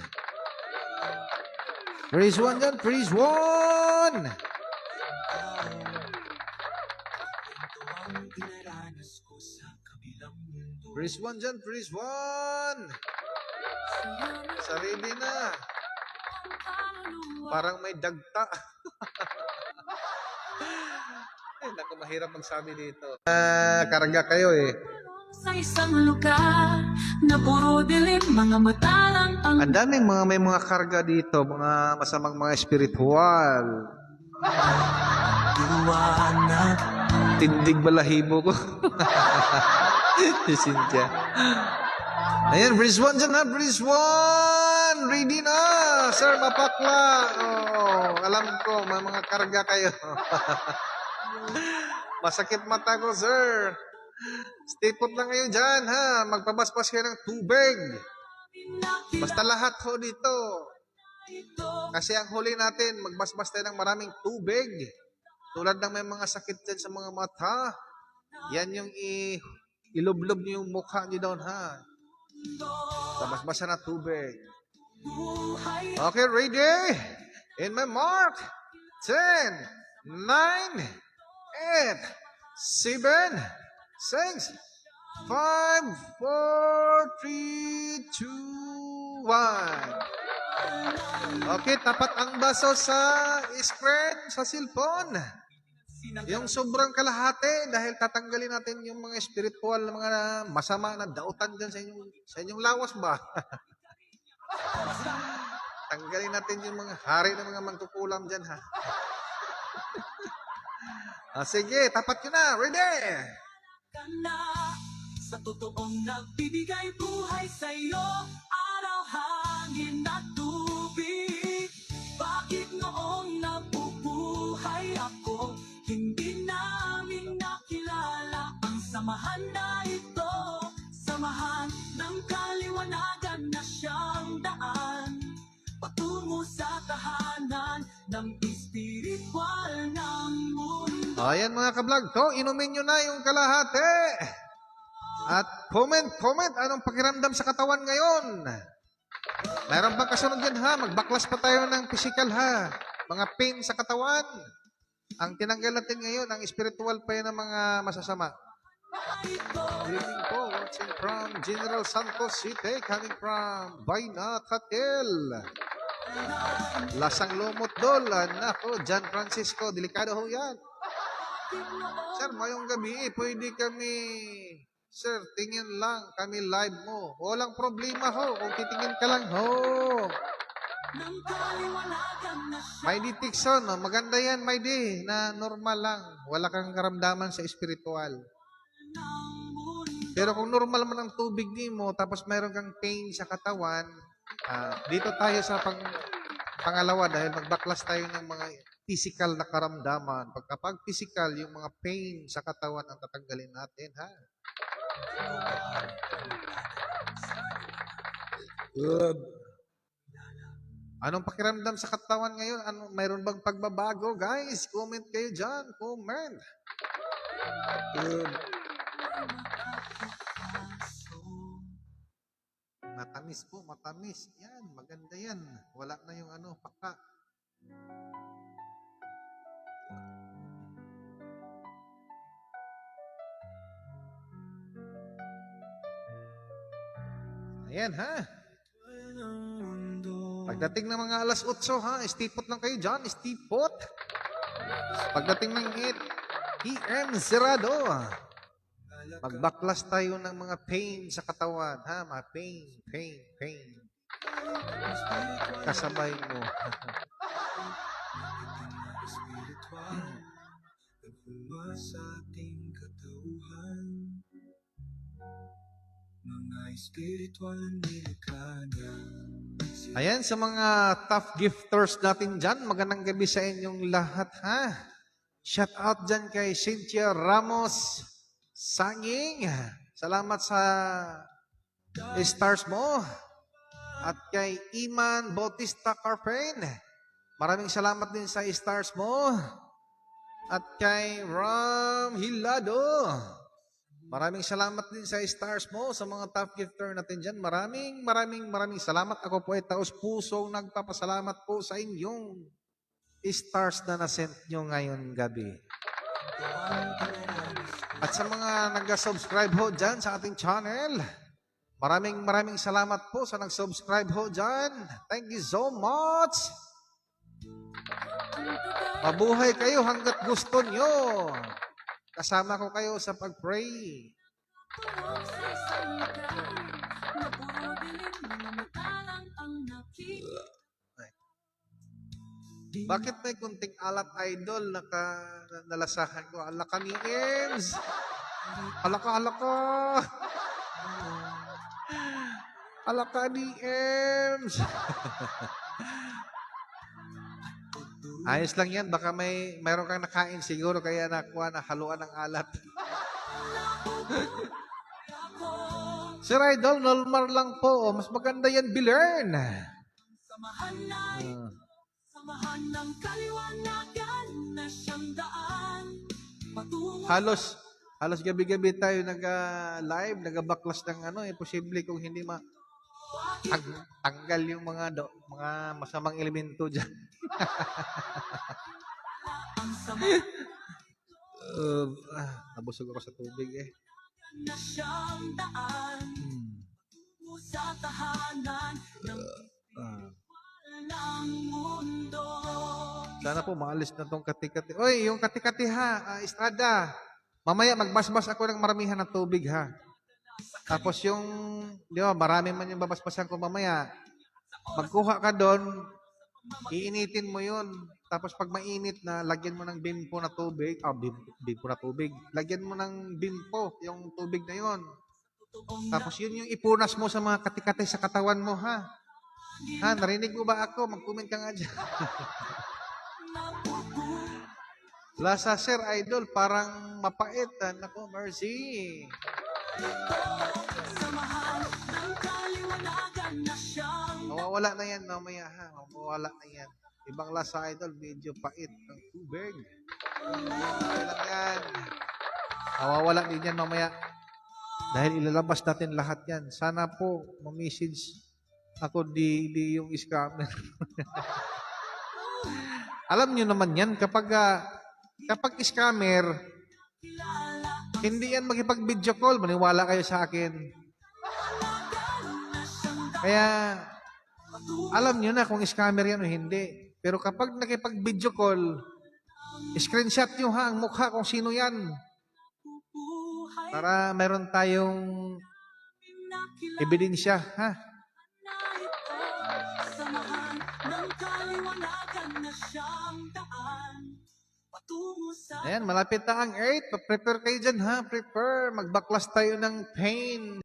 Praise 1 dyan. Praise 1. Praise 1 dyan. Praise 1. Sarili na. Parang may dagta. Ay, naku, mahirap magsabi dito. Karga kayo eh. Sa isang lugar na puro dilim, mga mata lang ang Ang daming may mga karga dito, mga masamang mga espiritual. liwanag. Tindig balahibo ko. Si Cynthia. Ayan, Breeze 1 dyan ha, Breeze 1! Ready na! Sir, mapakla! Oh, alam ko, may mga karga kayo. Masakit mata ko, sir. Stay put lang kayo dyan, ha? Magpabasbas kayo ng tubig. Basta lahat ho dito. Kasi ang huli natin, magbasbas tayo ng maraming tubig. Tulad ng may mga sakit dyan sa mga mata. Yan yung ilublob niyo yung mukha niyo doon, ha? Tabasbasa na tubig. Okay, ready? In my mark. 10, 9, 8, 7, 6, 5, 4, 3, 2, 1. Okay, tapat ang baso sa screen, sa cellphone. Yung sobrang kalahati dahil tatanggalin natin yung mga spiritual na mga masama na dautan dyan sa inyong lawas ba? Tanggalin natin yung mga hari ng mga mangkukulam dyan ha. Sige, tapat nyo na. Ready? Ka na sa totoong nagbibigay buhay sa'yo, araw, hangin at tubig. Bakit noong nabubuhay ako, hindi namin nakilala ang samahan na ito, samahan ng kaliwanagan na siyang daan, patungo sa tahanan ng espiritual ng mundo. Ayan mga kablog ko, inumin nyo na yung kalahati. At comment, anong pakiramdam sa katawan ngayon? Mayroon bang kasunod yan ha? Magbaklas pa tayo ng physical ha. Mga pain sa katawan. Ang tinanggal natin ngayon, ang spiritual pa yan ng mga masasama. Greeting po, watching from General Santos City, coming from Bainat Hotel. Lasang Lumot Dol, nako, John Francisco, delikado ho yan. Sir, mayong gabi, pwede kami, sir, tingin lang kami live mo. Walang problema ho, kung titingin ka lang ho. May Dixon, no? Maganda yan, may di, na normal lang. Wala kang karamdaman sa spiritual. Pero kung normal man ang tubig ni mo, tapos mayroon kang pain sa katawan, dito tayo sa pangalawa dahil magbaklas tayo ng mga physical na karamdaman. Pagkapag physical, yung mga pain sa katawan ang tatanggalin natin, ha? Good. Anong pakiramdam sa katawan ngayon? Mayroon bang pagbabago? Guys, comment kayo dyan. Comment. Good. Matamis po, matamis. Yan, maganda yan. Wala na yung paka. Ayan, ha? Pagdating ng mga alas 8, ha? Istipot lang kayo dyan, istipot. Pagdating ng 8 p.m. Zerado. Magbaklas tayo ng mga pain sa katawan, ha? Mga pain. Kasabay mo. Sa ating katauhan, mga espiritual nilikana. Ayan, sa mga tough gifters natin dyan, magandang gabi sa inyong lahat, ha? Shout out dyan kay Cynthia Ramos Sanging. Salamat sa stars mo. At kay Iman Bautista Carpen. Maraming salamat din sa stars mo. At kay Ram Hilado. Maraming salamat din sa stars mo, sa mga top gifter natin dyan. Maraming salamat. Ako po ay taos-pusong nagpapasalamat po sa inyong stars na nasent nyo ngayon gabi. At sa mga nag-subscribe ho dyan sa ating channel, maraming salamat po sa nag-subscribe ho dyan. Thank you so much. Mabuhay kayo hanggat gusto nyo. Kasama ko kayo sa pag-pray. Bakit may kunting alat, idol? Nalasahan ko. Alaka ni Ems. Alaka. Alaka ni Ems. Ayos lang yan. Baka mayroon kang nakain siguro kaya nakuha na haluan ng alat. Sir Idol, normal lang po. Mas maganda yan, Bilern. Samahan ng kaliwanagan na siyang daan. Halos gabi-gabi tayo nag-live, nag-baklas ng posible kung hindi tanggal yung mga masamang elemento dyan. Nabusog ako sa tubig eh. Na siyang daan. Sa tahanan ng walang mundo. Sana po maalis na tong kati-kati. Oy, yung kati-kati ha, Estrada. Mamaya magbasbas ako ng maramihan ng tubig ha. Tapos yung, di ba, marami man yung babasbasan ko mamaya. Magkuha ka doon, iinitin mo yun. Tapos pag mainit na, lagyan mo ng bimpo na tubig. Bimpo na tubig. Lagyan mo ng bimpo, yung tubig na yun. Tapos yun yung ipunas mo sa mga kati-kati sa katawan mo ha. Ha, narinig mo ba ako? Mag-comment ka nga dyan. Lasa, Sir Idol, parang mapait. Nako, mercy. Mawawala na yan mamaya ha. Mawawala na yan. Ibang lasa, Idol, medyo pait ng tubig. Okay lang yan. Mawawala din yan mamaya. Dahil ilalabas natin lahat yan. Sana po, ma-message ako di yung scammer. Alam nyo naman yan, kapag scammer, hindi yan makipag-video call. Maniwala kayo sa akin. Kaya, alam nyo na kung scammer yan o hindi. Pero kapag nakipag-video call, screenshot nyo ha, ang mukha kung sino yan. Para meron tayong ebidensya, ha? Ayan, malapit na ang 8. Prepare kayo dyan, ha? Prepare. Magbaklas tayo ng pain.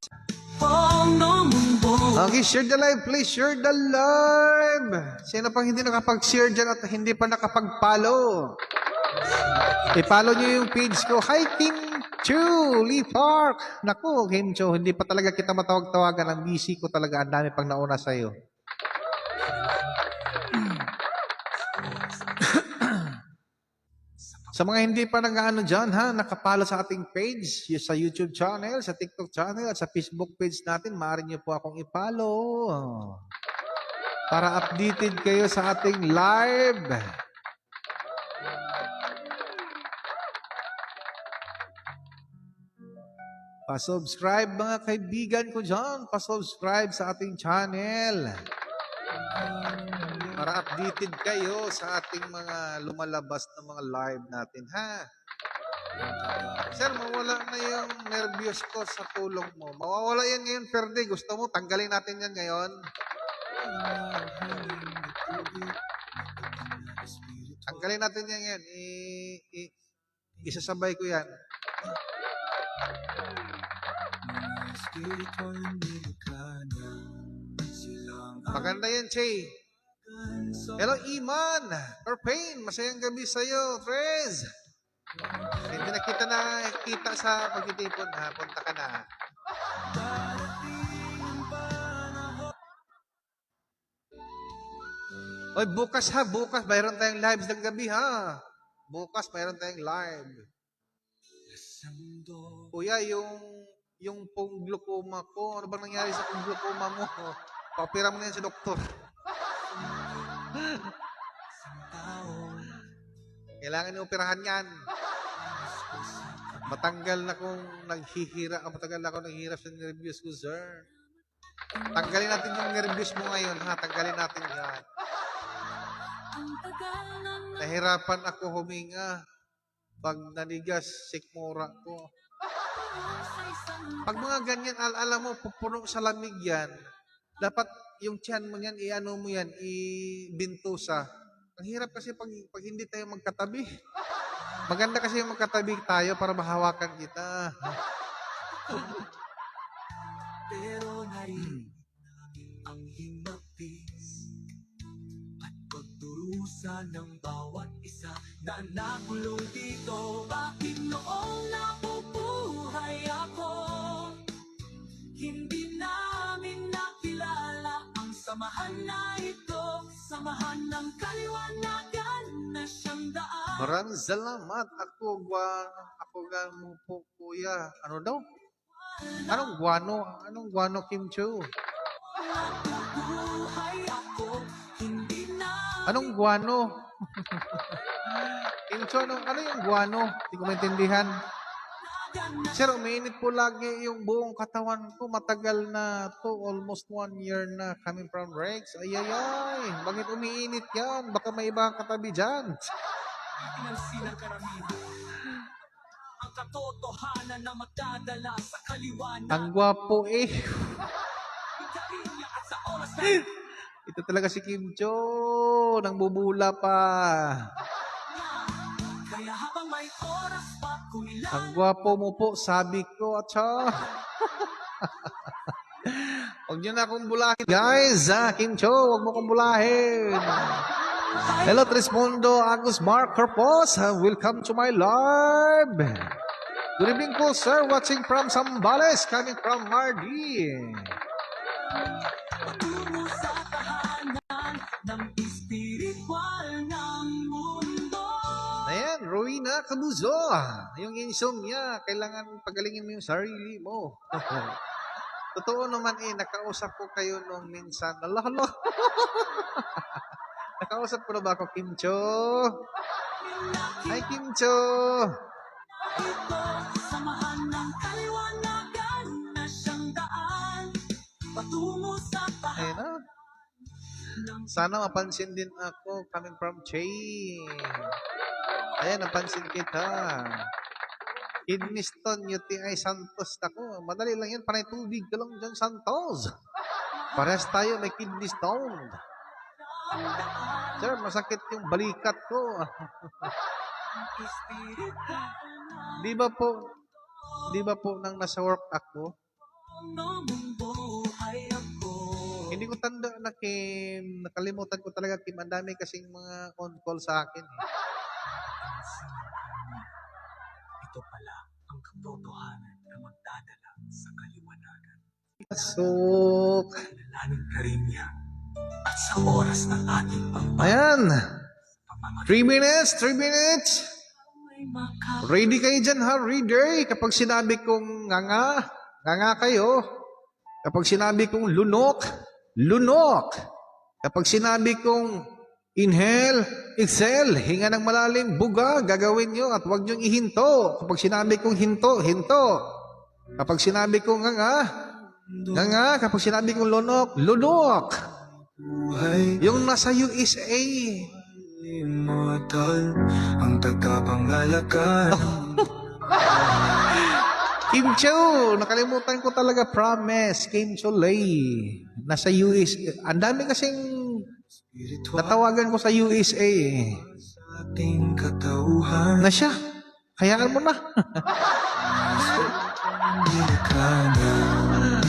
Okay, share the live. Please share the live. Sino pang hindi nakapag-share dyan at hindi pa nakapag-follow? I-follow nyo yung page ko. Hi, Kim Chu, Lee Park. Naku, Kim Chu, hindi pa talaga kita matawag-tawagan. Ang busy ko talaga. Ang dami pang nauna sa'yo. Sa mga hindi pa nag-ano dyan, ha, nakapalo sa ating page, sa YouTube channel, sa TikTok channel, at sa Facebook page natin, maaari nyo po akong i-follow. Para updated kayo sa ating live. Pa-subscribe mga kaibigan ko dyan. Pa-subscribe sa ating channel. Para updated kayo sa ating mga lumalabas na mga live natin, ha? Sir, mawala na yung nervyos ko sa tulong mo. Mawawala yan ngayon, Ferde. Gusto mo, tanggalin natin yan ngayon. Tanggalin natin yan ngayon. Isasabay ko yan. Maganda yan, Che. Hello, Iman. Perpain, masayang gabi sa'yo, Trez. Hindi na kita sa pagtitipon, ha? Punta ka na. Oy, bukas ha, bukas. Mayroon tayong lives ng gabi, ha? Bukas, mayroon tayong live. Kuya, yung pong glaucoma ko, ano bang nangyari sa pong glaucoma mo? Paopera mo na yan sa doktor. Kailangan operahan yan. Matagal na akong naghihirap sa nervyos ko, sir. Tanggalin natin yung nervyos mo ngayon, ha? Tanggalin natin yan. Nahirapan ako huminga pag nanigas sikmura ko. Pag mga ganyan, alam mo, pupuno sa lamig yan, dapat yung tiyan mo yan, i-ano mo yan, ibintusa. Ang hirap kasi pag hindi tayo magkatabi. Maganda kasi yung magkatabi tayo para mahawakan kita. Pero narinig namin ang himapis at pagdurusa ng bawat isa na nakulong dito. Bakit noong nabubuhay ako, hindi namin nakilala ang samahan na ito, samahan ng kaliwanagan na siyang daan. Maraming salamat. Ako mo po, kuya. Ano daw? Anong guano? Anong guano, Kim Cho? Nabubuhay ako, hindi na Anong guano? Kim Cho, ano yung guano? Hindi ko maintindihan. Sir, umiinit po lagi yung buong katawan ko. Matagal na to, almost 1 year na coming from Rex. Ay. Bakit umiinit yan? Baka may ibang katabi dyan. pinansin ng karamihan. Ang katotohanan na magdadala sa kaliwanag. Ang gwapo eh. Karinya at sa oras na Ito talaga si Kim Cho. Nang bubula pa. kaya habang may oras pa kumilang Ang gwapo mo po, sabi ko. Atsa. Huwag niyo na akong bulahin. Guys, Kim Cho, huwag mo akong bulahin. Hello, Trismundo, Agus Mark Corpos. Welcome to my live. Good evening po, sir. Watching from Zambales, coming from Mardi. patungo sa tahanan ng espiritual ng mundo. Ayan, Rowena Cabuzo. Yung insomnia, kailangan pagalingin mo yung sarili mo. Totoo naman nakausap ko kayo nung minsan. Hala. Nakausap ko na ba ako, Kim Cho? Hi, Kim Cho. Ito, samahan ng kaliwanagan na siyang daan patungo sa Ayun tahanan na. ng Sana mapansin din ako coming from Che. Ayan, napansin kita. Kidney stone, UTI Santos. Ako, madali lang yan. Panay tubig ka lang dyan, Santos. Parehas tayo, may kidney stone. Sir, masakit yung balikat ko. espiritual Di ba po nang nasa work ako, ng buhay ako. hindi ko tanda na Kim, nakalimutan ko talaga Kim, ang dami kasing mga on-call sa akin. Ito pala ang katotohanan na magdadala sa kaliwanagan. Pasok. Kilalanin ka rin niya at sa oras ng ating Ayan. pamamagitan 3 minutes, 3 minutes. ay maka Ready kayo dyan ha, reader. Kapag sinabi kong nganga kayo. Kapag sinabi kong lunok, lunok. Kapag sinabi kong inhale, exhale, hinga ng malalim, buga, gagawin nyo at huwag nyo ihinto. Kapag sinabi kong hinto, hinto. Kapag sinabi kong nganga. Kapag sinabi kong lunok, lunok. Buhay Yung nasa USA, immortal ang tagapangalakan. Kim Cho, nakalimutan ko talaga, promise, Kim Cho Lay. Nasa USA. Ang dami kasing Spiritual natawagan ko sa USA. sa ating katauhan. Na siya. Hayaan mo na. Nilikana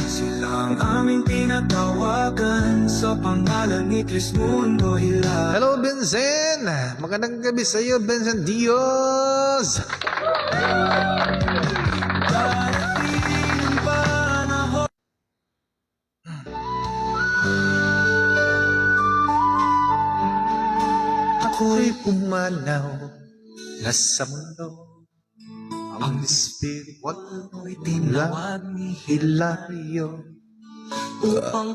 silang aming pinatawagan sa pangalan ni Trismundo Hilario. Hello, Benzen. Magandang gabi sa iyo, Benzen Dios. Darating ang panahon. Ako'y pumanaw nasa mundo. Ang espiritual mo'y tinawag ni Hilario. upang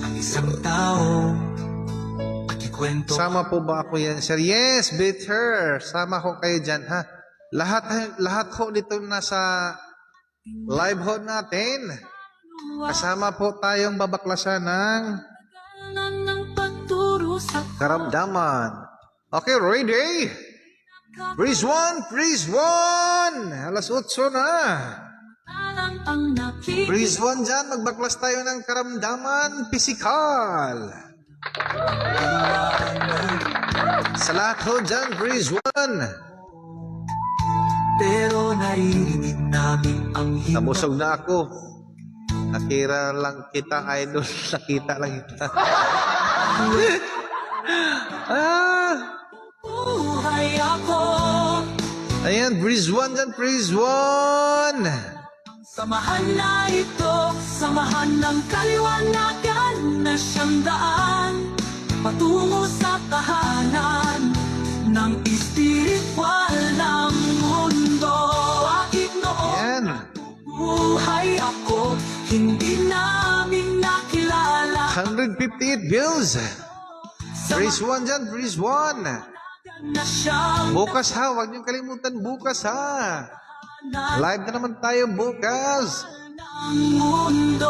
ang isang tao at ikwento Sama po ba ako yan, sir? Yes, bitter. Sama ko kayo dyan, ha? Lahat ho dito nasa live ho natin. Kasama po tayong babaklasan ng ng pagturo sa karamdaman. Okay, ready? Freeze 1, freeze 1! Alas 8 na. Alam ang nakikita. Freeze 1 dyan, magbaklas tayo ng karamdaman pisikal. Sa lahat ho dyan, freeze 1. Pero naririnig namin ang himang Nabusog na ako. Nakira lang kita, idol. Nakita lang kita. Buhay ako. Ayan, freeze 1 dyan, freeze 1. Samahan na ito, samahan ng kaliwanagan na siyang daan patungo sa tahanan ng espiritual ng mundo. Akit noon, Ayan. buhay ako, hindi namin nakilala. 158 views. Freeze 1 dyan, freeze 1. Na siyang Bukas ha, huwag niyong kalimutan bukas ha. Live na naman tayo bukas. ng mundo.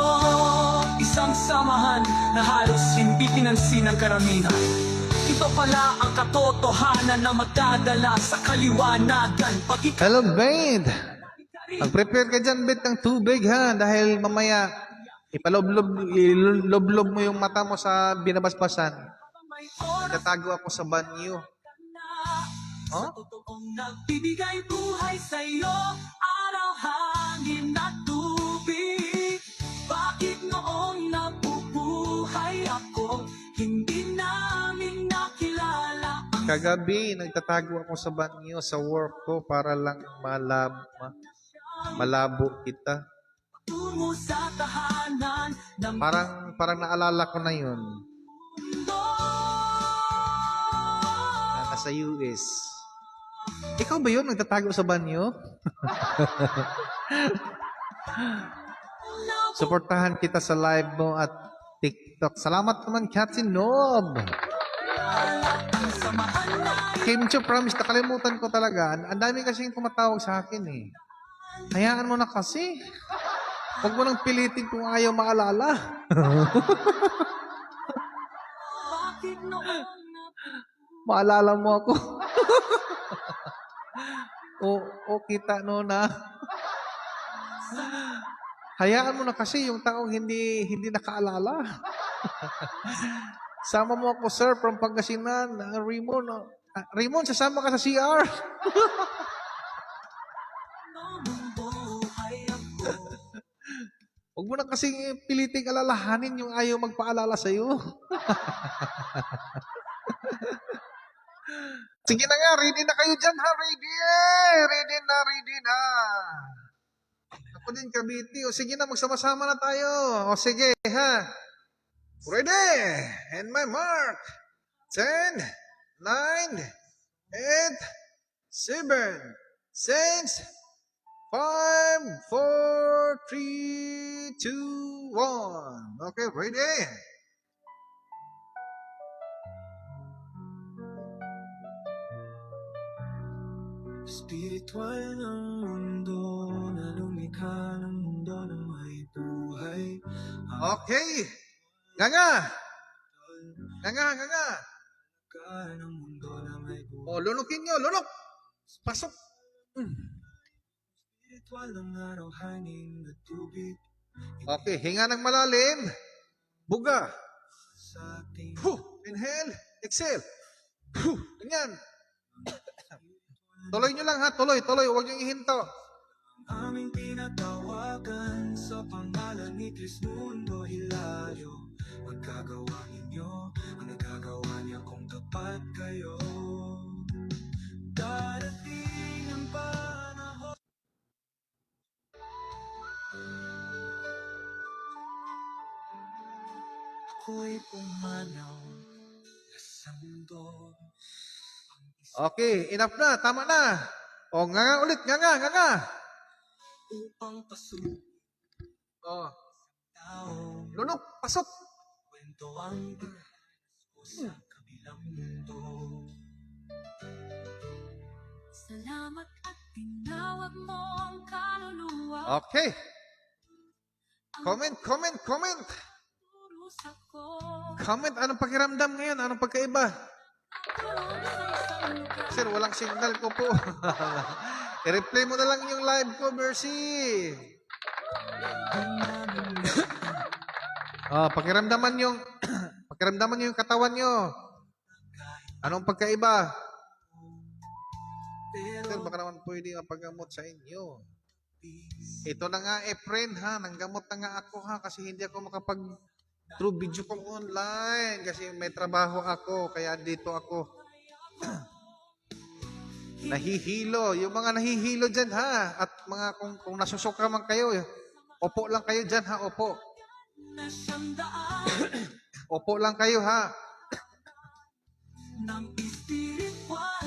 Isang samahan na halos hindi pinansin ng karamihan. Ito pala ang katotohanan na magdadala sa kaliwanagan. Pag Hello, Bade. Mag-prepare ka dyan, Bade, ng tubig ha. Dahil mamaya, iloblob mo yung mata mo sa binabasbasan. may oras Tatago ako sa banyo. sa totoong nagbibigay buhay sa'yo, araw, hangin at tubig. Bakit noong nabubuhay ako, hindi namin nakilala ang Kagabi, nagtatago ako sa banyo sa work ko para lang malabo kita. tungo sa tahanan ng Parang naalala ko na yun. mundo. Na nasa US. Ikaw ba yun? Nagtatago sa banyo? Suportahan kita sa live mo at TikTok. Salamat naman, Captain Nob. Samahan na Kim Cho, promise, nakalimutan ko talaga. Ang dami kasing tumatawag sa akin eh. Hayaan mo na kasi. Huwag mo nang pilitin kung ayaw maalala. bakit noong Maalala mo ako. o kita no na. Hayaan mo na kasi yung taong hindi nakaalala. Sama mo ako, sir, from Pangasinan. Raymond, Raymond, sasama ka sa CR. buhay ako. Huwag mo na kasi piliting alalahanin yung ayaw magpaalala sa'yo. Sige na nga, ready na kayo dyan ha, ready! Ready na. Ako din, Kabiti. O sige na, magsama-sama na tayo. O sige, ha. Ready! And my mark. 10, 9, 8, 7, 6, 5, 4, 3, 2, 1. Okay, ready? espiritual ng mundo na lumikha ng mundo na may buhay. Okay. Ganga. Ka ng mundo na may buhay. O, lunukin nyo, lunok. Pasok. Espiritual ng araw, hangin at tubig. Okay, hinga ng malalim. Buga. Sa ating Inhale. Exhale. Ganyan. Tuloy nyo lang ha, tuloy. Huwag nyo ihinto. aming pinatawagan sa pangalan ni Kristo Mundo Hilario. Magkagawa ninyo ang nagagawa niya kung tapat kayo. Darating ang panahon. Ako'y pumanaw sa mundo. Okay, enough na. Tama na. O, nga ulit. Nga. Upang pasunod O, tao. lunok. Pasok. Kwento ang o sa kabilang mundo. Salamat at tinawag mo ang kaluluwa. Okay. Comment. Tulos ako. Comment, anong pakiramdam ngayon? Anong pagkaiba? Sir, walang signal ko po. I-replay mo na lang yung live ko, Mercy. Pakiramdaman yung pakiramdaman yung katawan nyo. Anong pagkaiba? Sir, baka naman pwede mapagamot sa inyo. Ito na nga friend ha, nanggamot na nga ako ha, kasi hindi ako makapag through video call online kasi may trabaho ako, kaya dito ako. Nahihilo, yung mga nahihilo dyan ha, at mga kung nasusuka man kayo, opo lang kayo dyan ha, opo. Opo lang kayo ha.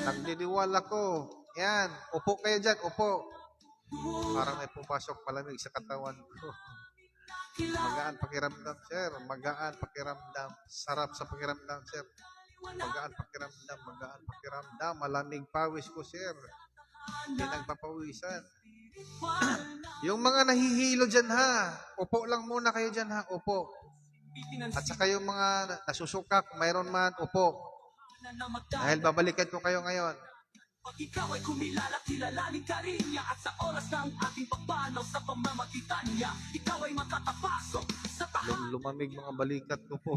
Nagdidiwal ako. Yan, upo kayo dyan, upo. Parang may pumasok palamig sa katawan ko. Magaan pakiramdam, sir. Magaan pakiramdam. Sarap sa pakiramdam, sir. Magaan pakiramdam, magaan pakiramdam. Malamig pawis ko, sir. Hindi nagpapawisan. Yung mga nahihilo dyan, ha. Upo lang muna kayo dyan, ha. Upo. At saka yung mga nasusuka, kung mayroon man, upo. Dahil babalikan ko kayo ngayon. Pag ikaw ay kumilala, kilalanin ka rin niya. At sa oras ng ating pagpanaw sa pamamagitan niya, ikaw ay matatapasok sa tahanan. Lumamig mga balikat ko po.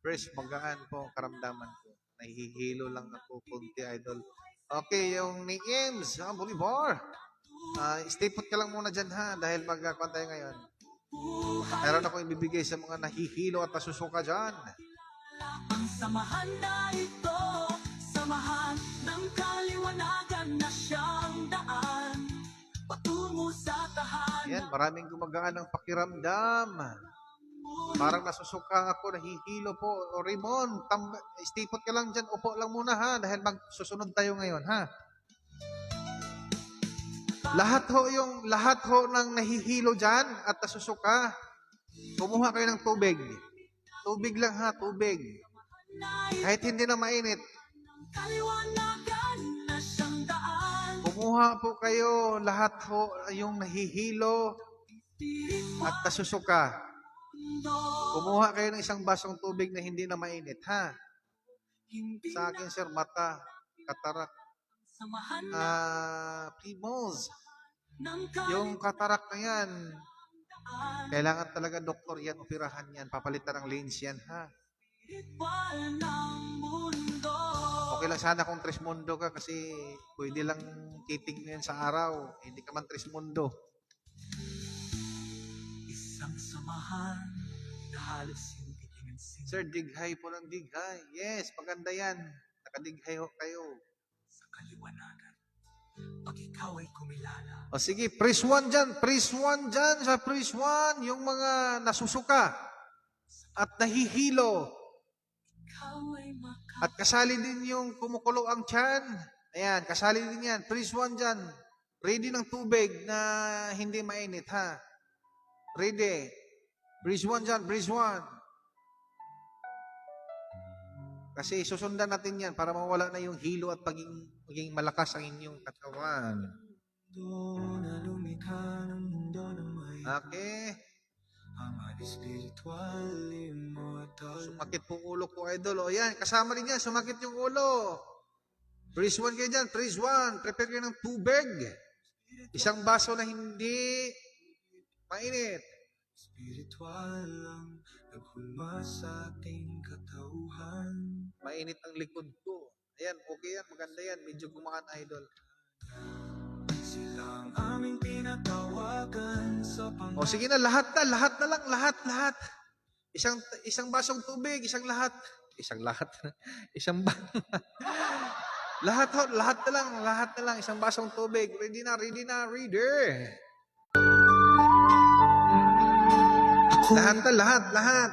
Fresh, magaan po ang karamdaman ko. Nahihilo lang ako, kunti idol. Okay, yung ni Ems, Bolivar. Stay put ka lang muna dyan ha, dahil magkakuan tayo ngayon. Meron ako ibibigay sa mga nahihilo at nasusuka dyan. Ang samahan na ito, samahan ng kaliwanagan na siyang daan patungo sa tahanan. Yan, maraming gumagaan ng pakiramdam. Parang nasusuka ako, nahihilo po. O Raymond, stay put ka lang dyan, upo lang muna ha, dahil magsusunod tayo ngayon ha. Lahat ho ng nahihilo dyan at nasusuka, kumuha kayo ng tubig. Tubig lang ha, tubig. Kahit hindi na mainit. Kaliwanagan na siyang daan. Kumuha po kayo, lahat ho, yung nahihilo at nasusuka. Kumuha kayo ng isang basong tubig na hindi na mainit, ha? Sa akin, sir, mata, katarak, Samahan primos. ng Yung katarak na yan, kailangan talaga doktor yan, operahan yan, papalitan ng lens yan, ha? kaliwanagan ng mundo. Okay lang sana kung Trismundo ka kasi pwede lang titig na yan sa araw. Hindi ka man Trismundo. Isang samahan na halos hindi pinansin. Sir, dighay po ng dighay. Yes, maganda yan. Nakadighay ho kayo. Sa kaliwanagan, pag ikaw ay kumilala, O sige, press 1 dyan. Press 1 dyan sa press 1. Yung mga nasusuka at nahihilo. ikaw ay At kasali din yung kumukulo ang tiyan. Ayan, kasali din yan. Press 1 dyan. Ready ng tubig na hindi mainit, ha? Ready. Press 1 dyan. Press 1. Kasi susundan natin yan para mawala na yung hilo at maging malakas ang inyong katawan. Na lumikha ng mundo na may Okay. ama espiritual, immortal. Sumakit po ulo ko, idol. O yan, kasama rin yan. Sumakit yung ulo. Press 1 kayo dyan. Press 1. Prepare kayo ng tubig. Isang baso na hindi mainit. Espiritual lang naghulma sa ating katauhan. Mainit ang likod ko. Ayan, okay yan. Maganda yan. Medyo gumaan, idol. Silang aming tinatawagan sa O sige na, lahat na lang, lahat. Isang basong tubig, isang lahat. Isang lahat na lang, isang basong tubig. Ready na, ready. Lahat.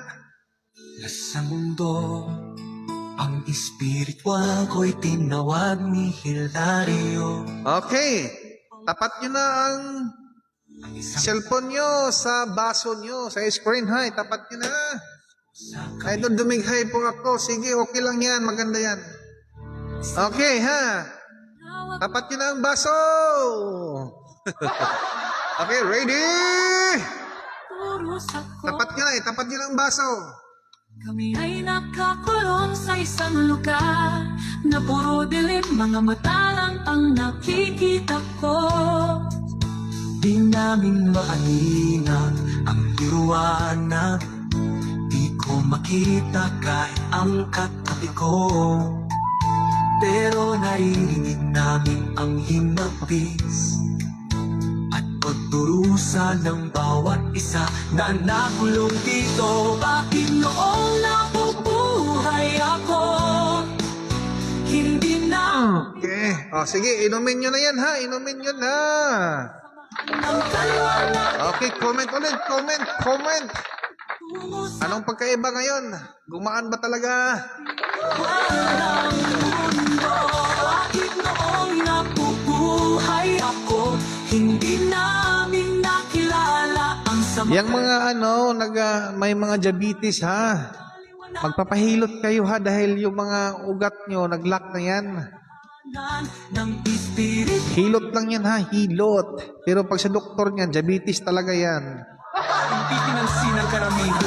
Sa mundo, ang espiritual ko'y tinawag ni Hilario. Okay. Tapat nyo na ang Ang isang cellphone nyo sa baso nyo, sa screen, ha. Tapat nyo na. sa Ay, doon dumighay po ako. Sige, okay lang yan. Maganda yan. Okay, ha. Tapat nyo na ang baso. Okay, ready? puro sa Tapat nyo na ang baso. Kami ay nakakulong sa isang lugar na puro dilim, mga mata lang ang nakikita ko. Di namin maaninag ang liwanag, di ko makita kahit ang katabi ko. Pero naririnig namin ang hinapis at pagdurusa ng bawat isa na nakulong dito. Bakit noong nabubuhay ako, hindi na Okay. O, sige, inumin nyo na yan, ha? Inumin nyo na. ng kaliwanag Okay, comment ulit. Comment. tungo sa Anong pagkaiba ngayon? Gumaan ba talaga? walang mundo. Bakit noong nabubuhay ako, hindi namin nakilala ang sama. Yang mga may mga diabetes, ha? Magpapahilot kayo, ha? Dahil yung mga ugat nyo, nag-lock na yan. ng espiritu. Hilot lang yan, ha? Hilot. Pero pag sa doktor niyan, diabetes talaga yan. Hindi pinansin ng karamihan.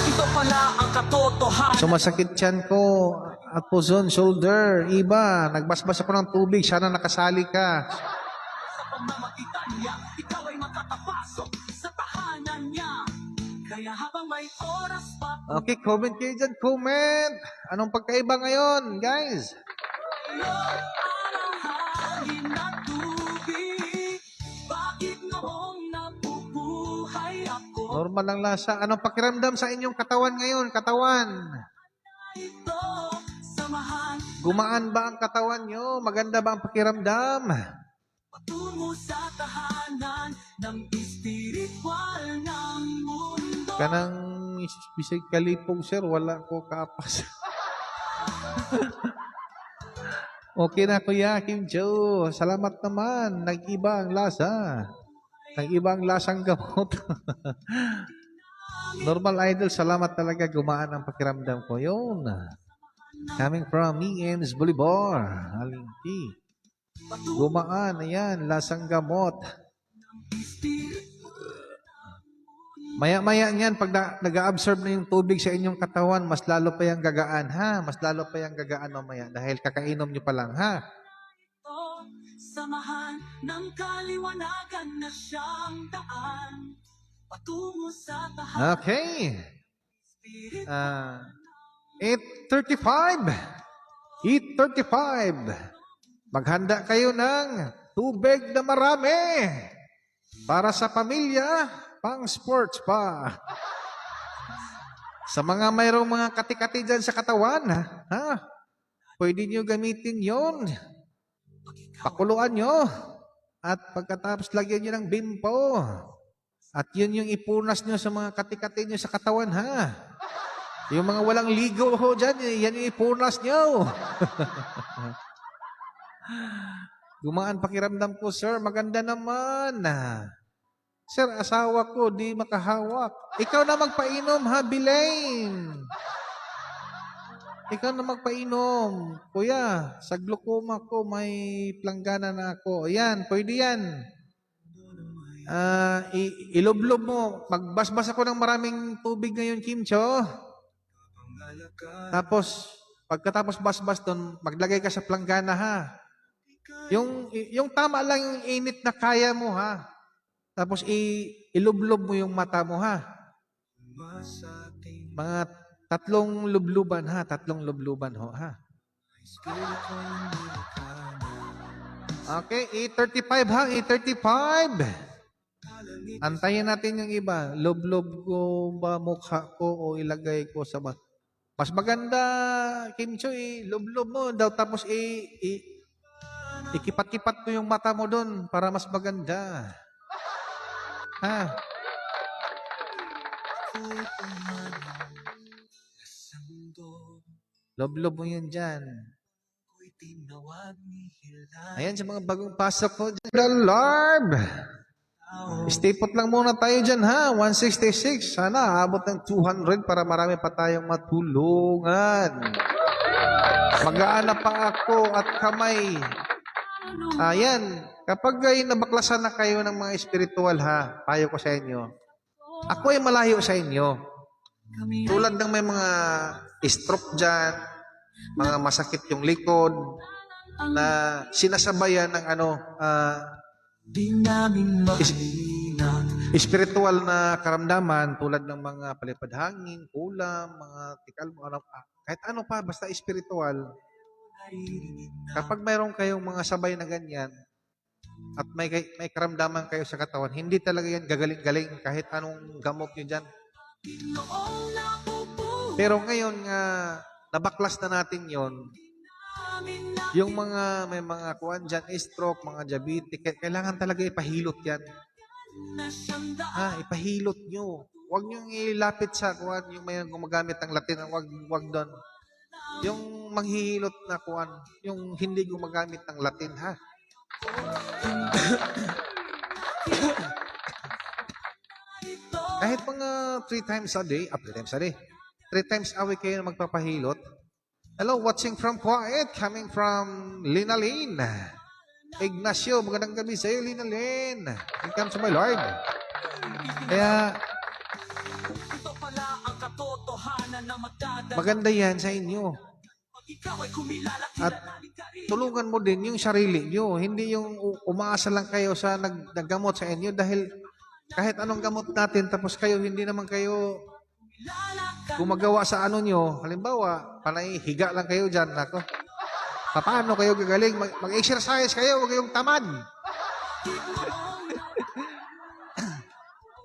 Ito pala ang katotohanan. Sumasakit tiyan ko at puson, shoulder, iba. Nagbasbas ako ng tubig, sana nakasali ka. Sa pamamagitan niya, ikaw ay makakapasok sa tahanan niya. Kaya habang may oras pa, Okay, comment kayo dyan, comment. Anong pagkaiba ngayon, guys? parang hangin na tubig. Bakit noong nabubuhay ako, Normal ang lasa. Anong pakiramdam sa inyong katawan ngayon? Katawan. ito samahan Gumaan ba ang katawan nyo? Maganda ba ang pakiramdam? patungo sa tahanan ng espiritual ng mundo. Kanang bisig kalipong, sir. Wala ko kapas. Okay na, Kuya Kim Joe. Salamat naman. Nag-iba ang lasa. Nag-iba ang lasang gamot. Normal Idol, salamat talaga. Gumaan ang pakiramdam ko. Yun. Coming from Ian's Bolivar. Alinti. Gumaan. Ayan. Lasang gamot. Maya-maya niyan, pag nag-absorb na yung tubig sa inyong katawan, mas lalo pa yung gagaan, ha? Mas lalo pa yung gagaan mamaya dahil kakainom nyo pa lang, ha? Ito, samahan ng kaliwanagan na siyang daan patungo sa tahanan. Okay. 8:35. 8:35. Maghanda kayo ng tubig na marami para sa pamilya, pang sports pa. Sa mga mayroong mga kati-kati dyan sa katawan, ha? Pwede nyo gamitin yon. Pakuluan nyo. At pagkatapos lagyan nyo ng bimpo. At yun yung ipunas nyo sa mga kati-kati nyo sa katawan, ha? Yung mga walang ligo ho dyan, yan yung ipunas nyo. Gumaan pakiramdam ko, sir. Maganda naman. Sir, asawa ko, di makahawak. Ikaw na magpainom, ha, Bilain? Ikaw na magpainom. Kuya, sa glaucoma ko, may planggana na ako. Ayan, pwede yan. Ilublob mo. Magbasbas ako ng maraming tubig ngayon, Kimcho. Tapos, pagkatapos basbas doon, maglagay ka sa planggana, ha. Yung tama lang yung init na kaya mo, ha. Tapos ilublob mo yung mata mo, ha. Mga 3 lubluban, ha. 3 lubluban ho, ha. Okay, 8:35, ha. 8:35. Antayin natin yung iba. Lublob ko ba mukha ko o ilagay ko sa mas maganda, Kim Choy, lublob mo daw. Tapos ikipat-kipat mo yung mata mo doon para mas maganda. Ha? Loblob mo yun dyan. Ayan sa mga bagong pasok ko dyan. The Lord! Stay put lang muna tayo dyan, ha? 166. Sana abot ng 200 para marami pa tayong matulungan. Mag-aana pa ako at kamay. Ayan. Kapag ay nabaklasan na kayo ng mga espiritual, ha? Payo ko sa inyo. Ako ay malayo sa inyo. Tulad ng may mga stroke dyan, mga masakit yung likod, na sinasabayan ng Di namin is- mainang spiritual na karamdaman tulad ng mga palipad hangin, kulam, mga tikal, kahit ano pa, basta spiritual. Kapag mayroon kayong mga sabay na ganyan, at may karamdaman kayo sa katawan, hindi talaga yan gagaling-galing kahit anong gamot nyo dyan. noong napupunan Pero ngayon nga, nabaklas na natin yon. Yung mga, may mga kuwan dyan, stroke, mga diabetic, kailangan talaga ipahilot yan. na siyang daan. Ipahilot nyo. Huwag nyo ilapit sa kuwan, yung may gumagamit ng Latin, wag doon. Yung manghihilot na kuwan, yung hindi gumagamit ng Latin, ha? Kahit mga 3 times a day, 3 times a week kayo na magpapahilot. Hello, watching from Kuwait, coming from Linalyn. Ignacio, magandang gabi sa iyo, Linalyn. Welcome to my Lord. Kaya, Ito pala ang katotohanan na magdadala. maganda yan sa inyo. Pag ikaw ay kumilala, At kilalanin ka rin. tulungan mo din yung sarili nyo. Hindi yung umaasa lang kayo sa naggamot sa inyo dahil kahit anong gamot natin tapos kayo hindi naman kayo Kilala ka gumagawa sa ano nyo. Halimbawa, panay higa lang kayo dyan. Ako, paano kayo gagaling? Mag-exercise kayo, huwag kayong tamad.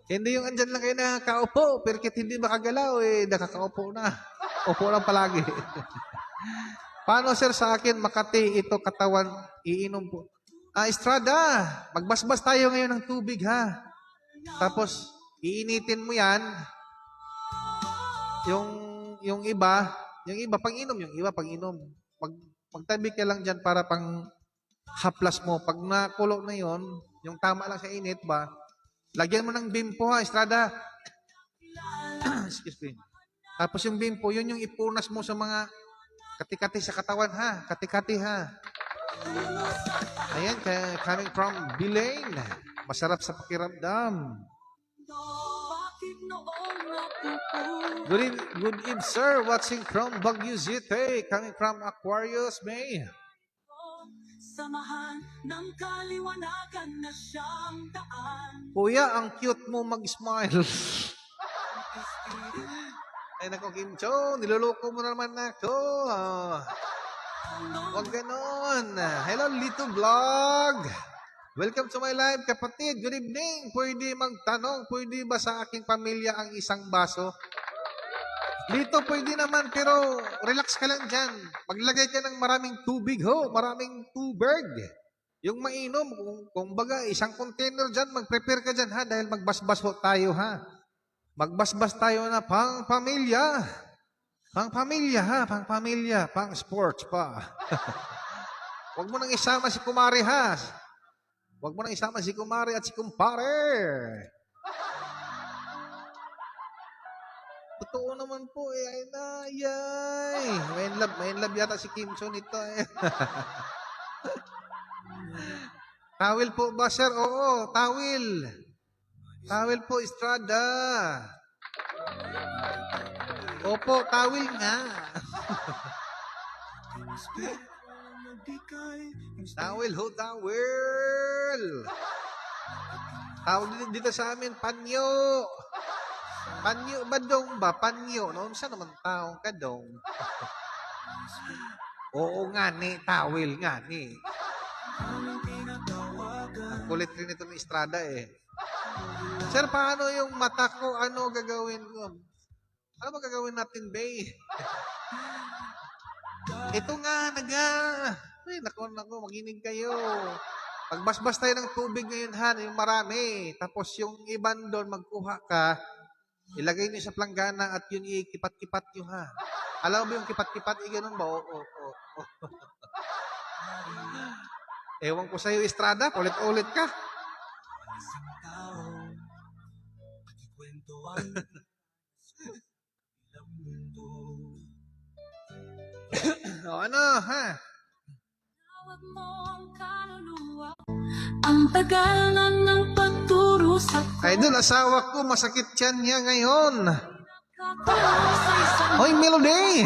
Hindi yung andyan lang kayo nakakaupo, perkit hindi makagalaw, nakakaupo na. Upo lang palagi. Paano sir sa akin, Makati, ito katawan, iinom po. Estrada, magbasbas tayo ngayon ng tubig ha. Tapos, iinitin mo yan. Yung iba, pang-inom, magtabi ka lang dyan para pang haplas mo. Pag nakulo na yon, yung tama lang sa init ba, lagyan mo ng bimpo ha, Estrada. Excuse me. Tapos yung bimpo, yun yung ipunas mo sa mga kati-kati sa katawan ha. Kati-kati ha. Ayan, coming from Bilain. Masarap sa pakiramdam. bakit noong napupunan. Good eve, sir. Watching from Baguio City. Coming from Aquarius, May. Samahan ng kaliwanagan na siyang daan. Kuya, ang cute mo mag-smile. Ay, nako, Kim Cho. Niloloko mo na naman ako. Huwag ganon. Hello, Lito Vlog. Welcome to my live, kapatid. Good evening. Pwede magtanong, pwede ba sa aking pamilya ang isang baso? Dito pwede naman, pero relax ka lang dyan. Maglagay ka ng maraming tubig ho, maraming tubig. Yung mainom, kung baga, isang container dyan, mag-prepare ka dyan ha, dahil magbasbas ho tayo ha. Magbasbas tayo na pang pamilya. Pang pamilya ha, pang pamilya, pang sports pa. Huwag mo nang isama si Kumari ha. Huwag mo nang isama si Kumari at si Kumpare. Totoo naman po ay nayay. May love yata si Kim Cho nito eh. Tawil po ba sir? Oo, tawil. Tawil po, Estrada. Opo, tawil nga. Tawil ho, tawil. Tawag dito sa amin, panyo. Panyo ba dong ba? Panyo. Noon sa naman taong kadong. Oo nga ni, tawil nga ni. Ang kulit rin ito ng Estrada eh. Sir, paano yung mata ko? Ano gagawin ko? Ano ba gagawin natin, Bay? Ito nga, Ay, nako, maginig kayo. Magbasbas tayo ng tubig ngayon, Han, yung marami. Tapos yung iban doon, magkuha ka, ilagay niyo sa planggana at yun ikipat-kipat nyo, ha. Alam mo yung kipat-kipat, ganun ba? Oo. Ewan ko sa'yo, Estrada, ulit-ulit ka. Isang tao, pagkikwentuhan, ilang mundo. O, ano, ha? Tawag mo ang kaluluwa. Ang tagal na ng pagturo sa Idol, asawa ko, masakit yan niya ngayon. Hoy, Melody!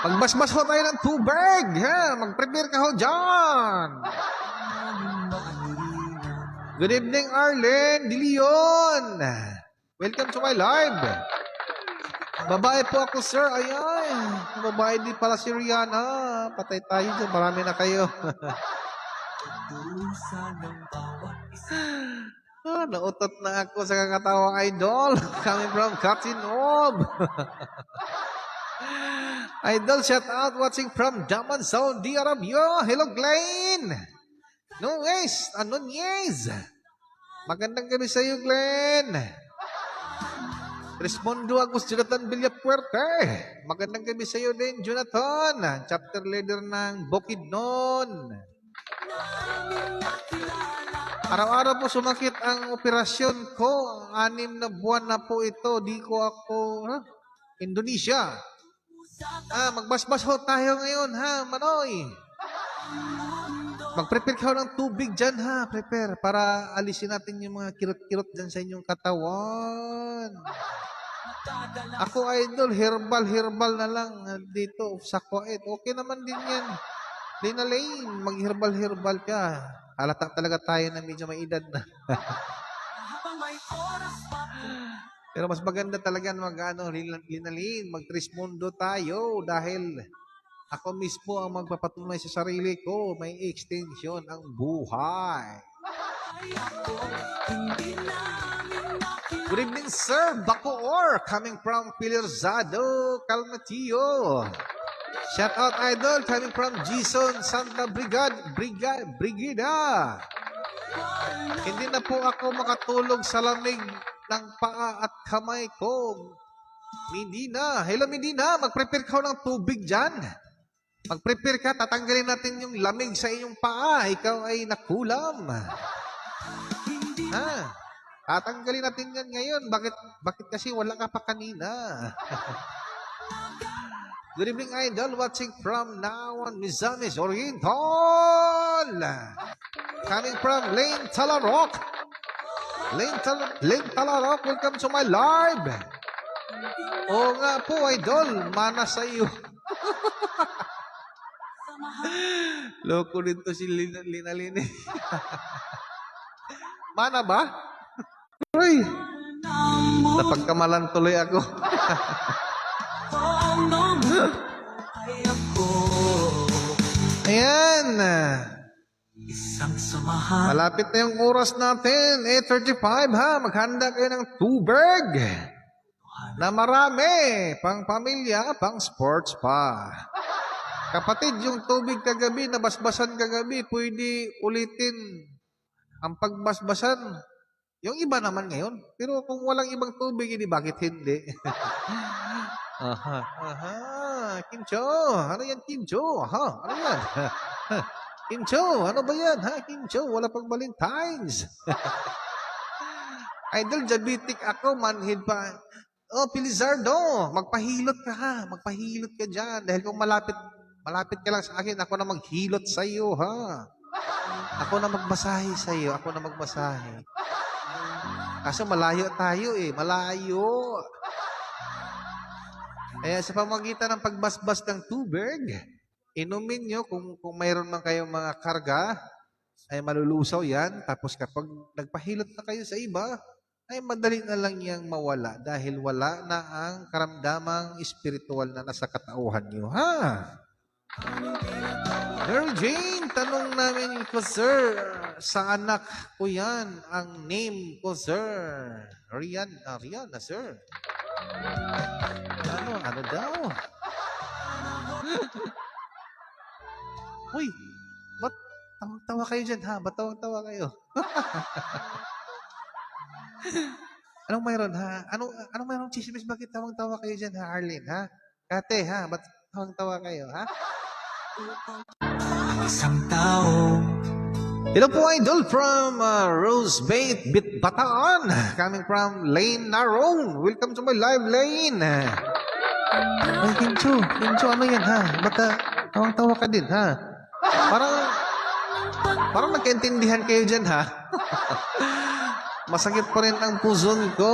Magbasbas ho tayo ng tubig, ha? Mag-prepare ka ho dyan! Good evening, Arlen De Leon! Welcome to my live! Babae po ako, sir. Ayan. Babae din pala si Rihanna. Patay tayo dyan. Marami na kayo. Nautot na ako sa kakatawa idol. Coming from Katinob. Idol, shout out watching from Daman, Saudi Arabia. Hello, Glenn. Nunes, Anonyez. Magandang gabi sa iyo, Glenn. Respondo Agus Jonathan Villapuerte. Magandang gabi sa iyo din, Jonathan. Chapter leader ng Bukidnon. Araw-araw po sumakit ang operasyon ko. 6 na buwan na po ito. Di ko ako, Indonesia. Magbasbas ho tayo ngayon, ha, Manoy. Mag-prepare ka ho ng tubig dyan, ha. Prepare para alisin natin yung mga kirot-kirot dyan sa inyong katawan. Ako, idol, herbal na lang dito sa Kuwait. Okay naman din yan. Linalain, mag-herbal ka. Halata talaga tayo na medyo may edad na. Pero mas maganda talaga linalin, mag-trismundo tayo dahil ako mismo ang magpapatunay sa sarili ko, may extension ang buhay. Good evening, sir. Bacoor, coming from Pilarzado, Calmatillo. Shout out, idol, coming from Jason Santa Brigida. Hindi na po ako makatulog sa lamig ng paa at kamay ko. Medina. Hello, Medina. Mag-prepare ka ng tubig dyan. Mag-prepare ka. Tatanggalin natin yung lamig sa iyong paa. Ikaw ay nakulam. Tatanggalin natin yan ngayon. Bakit kasi wala ka pa kanina? Good evening, idol. Watching from now on Mizamis Oriental. Coming from Lane Talarok. Lane Talarok, welcome to my live. Oo nga po, idol. Mana sa iyo. Loko dito si Linalini. Mana ba? Uy, napagkamalan tuloy ako. Ayan. Malapit na yung oras natin. 8:35 ha. Maghanda kayo ng tubig na marami. Pang pamilya, pang sports pa. Kapatid, yung tubig kagabi, nabasbasan kagabi, pwede ulitin ang pagbasbasan. Yung iba naman ngayon. Pero kung walang ibang tubig, hindi, bakit hindi? Kimcho, ano yan, Kimcho? Ano yan? Kimcho, ano ba yan, ha? Kimcho, wala pang Valentine's. Idol, diabetic ako, manhid pa. Oh, Pilizardo, magpahilot ka, ha? Magpahilot ka dyan. Dahil kung malapit ka lang sa akin, ako na maghilot sa iyo, ha? Ako na magmasahe sa iyo, ako na magmasahe. Kaso malayo tayo eh, malayo. Kaya sa pamagitan ng pagbasbas ng tubig, inumin nyo kung mayroon man kayong mga karga, ay malulusaw yan. Tapos kapag nagpahilot na kayo sa iba, ay madali na lang yang mawala dahil wala na ang karamdamang espiritual na nasa katauhan nyo. Ha? Mary Jane, tanong namin ko, sir, sa anak ko yan, ang name ko, sir. Rihanna, sir. Ano daw? Uy, ba't tawang-tawa kayo dyan, ha? Ba't tawang-tawa kayo? Anong mayroon, ha? Anong mayroon chismis? Bakit tawang-tawa kayo dyan, ha, Arlene, ha? Kate, ha? Ba't tawang-tawa kayo, ha? Isang tao. Hello po, idol, from Rosebait, Bataan. Coming from Lane Narong. Welcome to my live, Lane. Ay, Kimcho, ano yan, ha? Ba't tawang-tawa ka din, ha? Parang nagkaintindihan kayo dyan, ha? Masakit pa rin ang puson ko.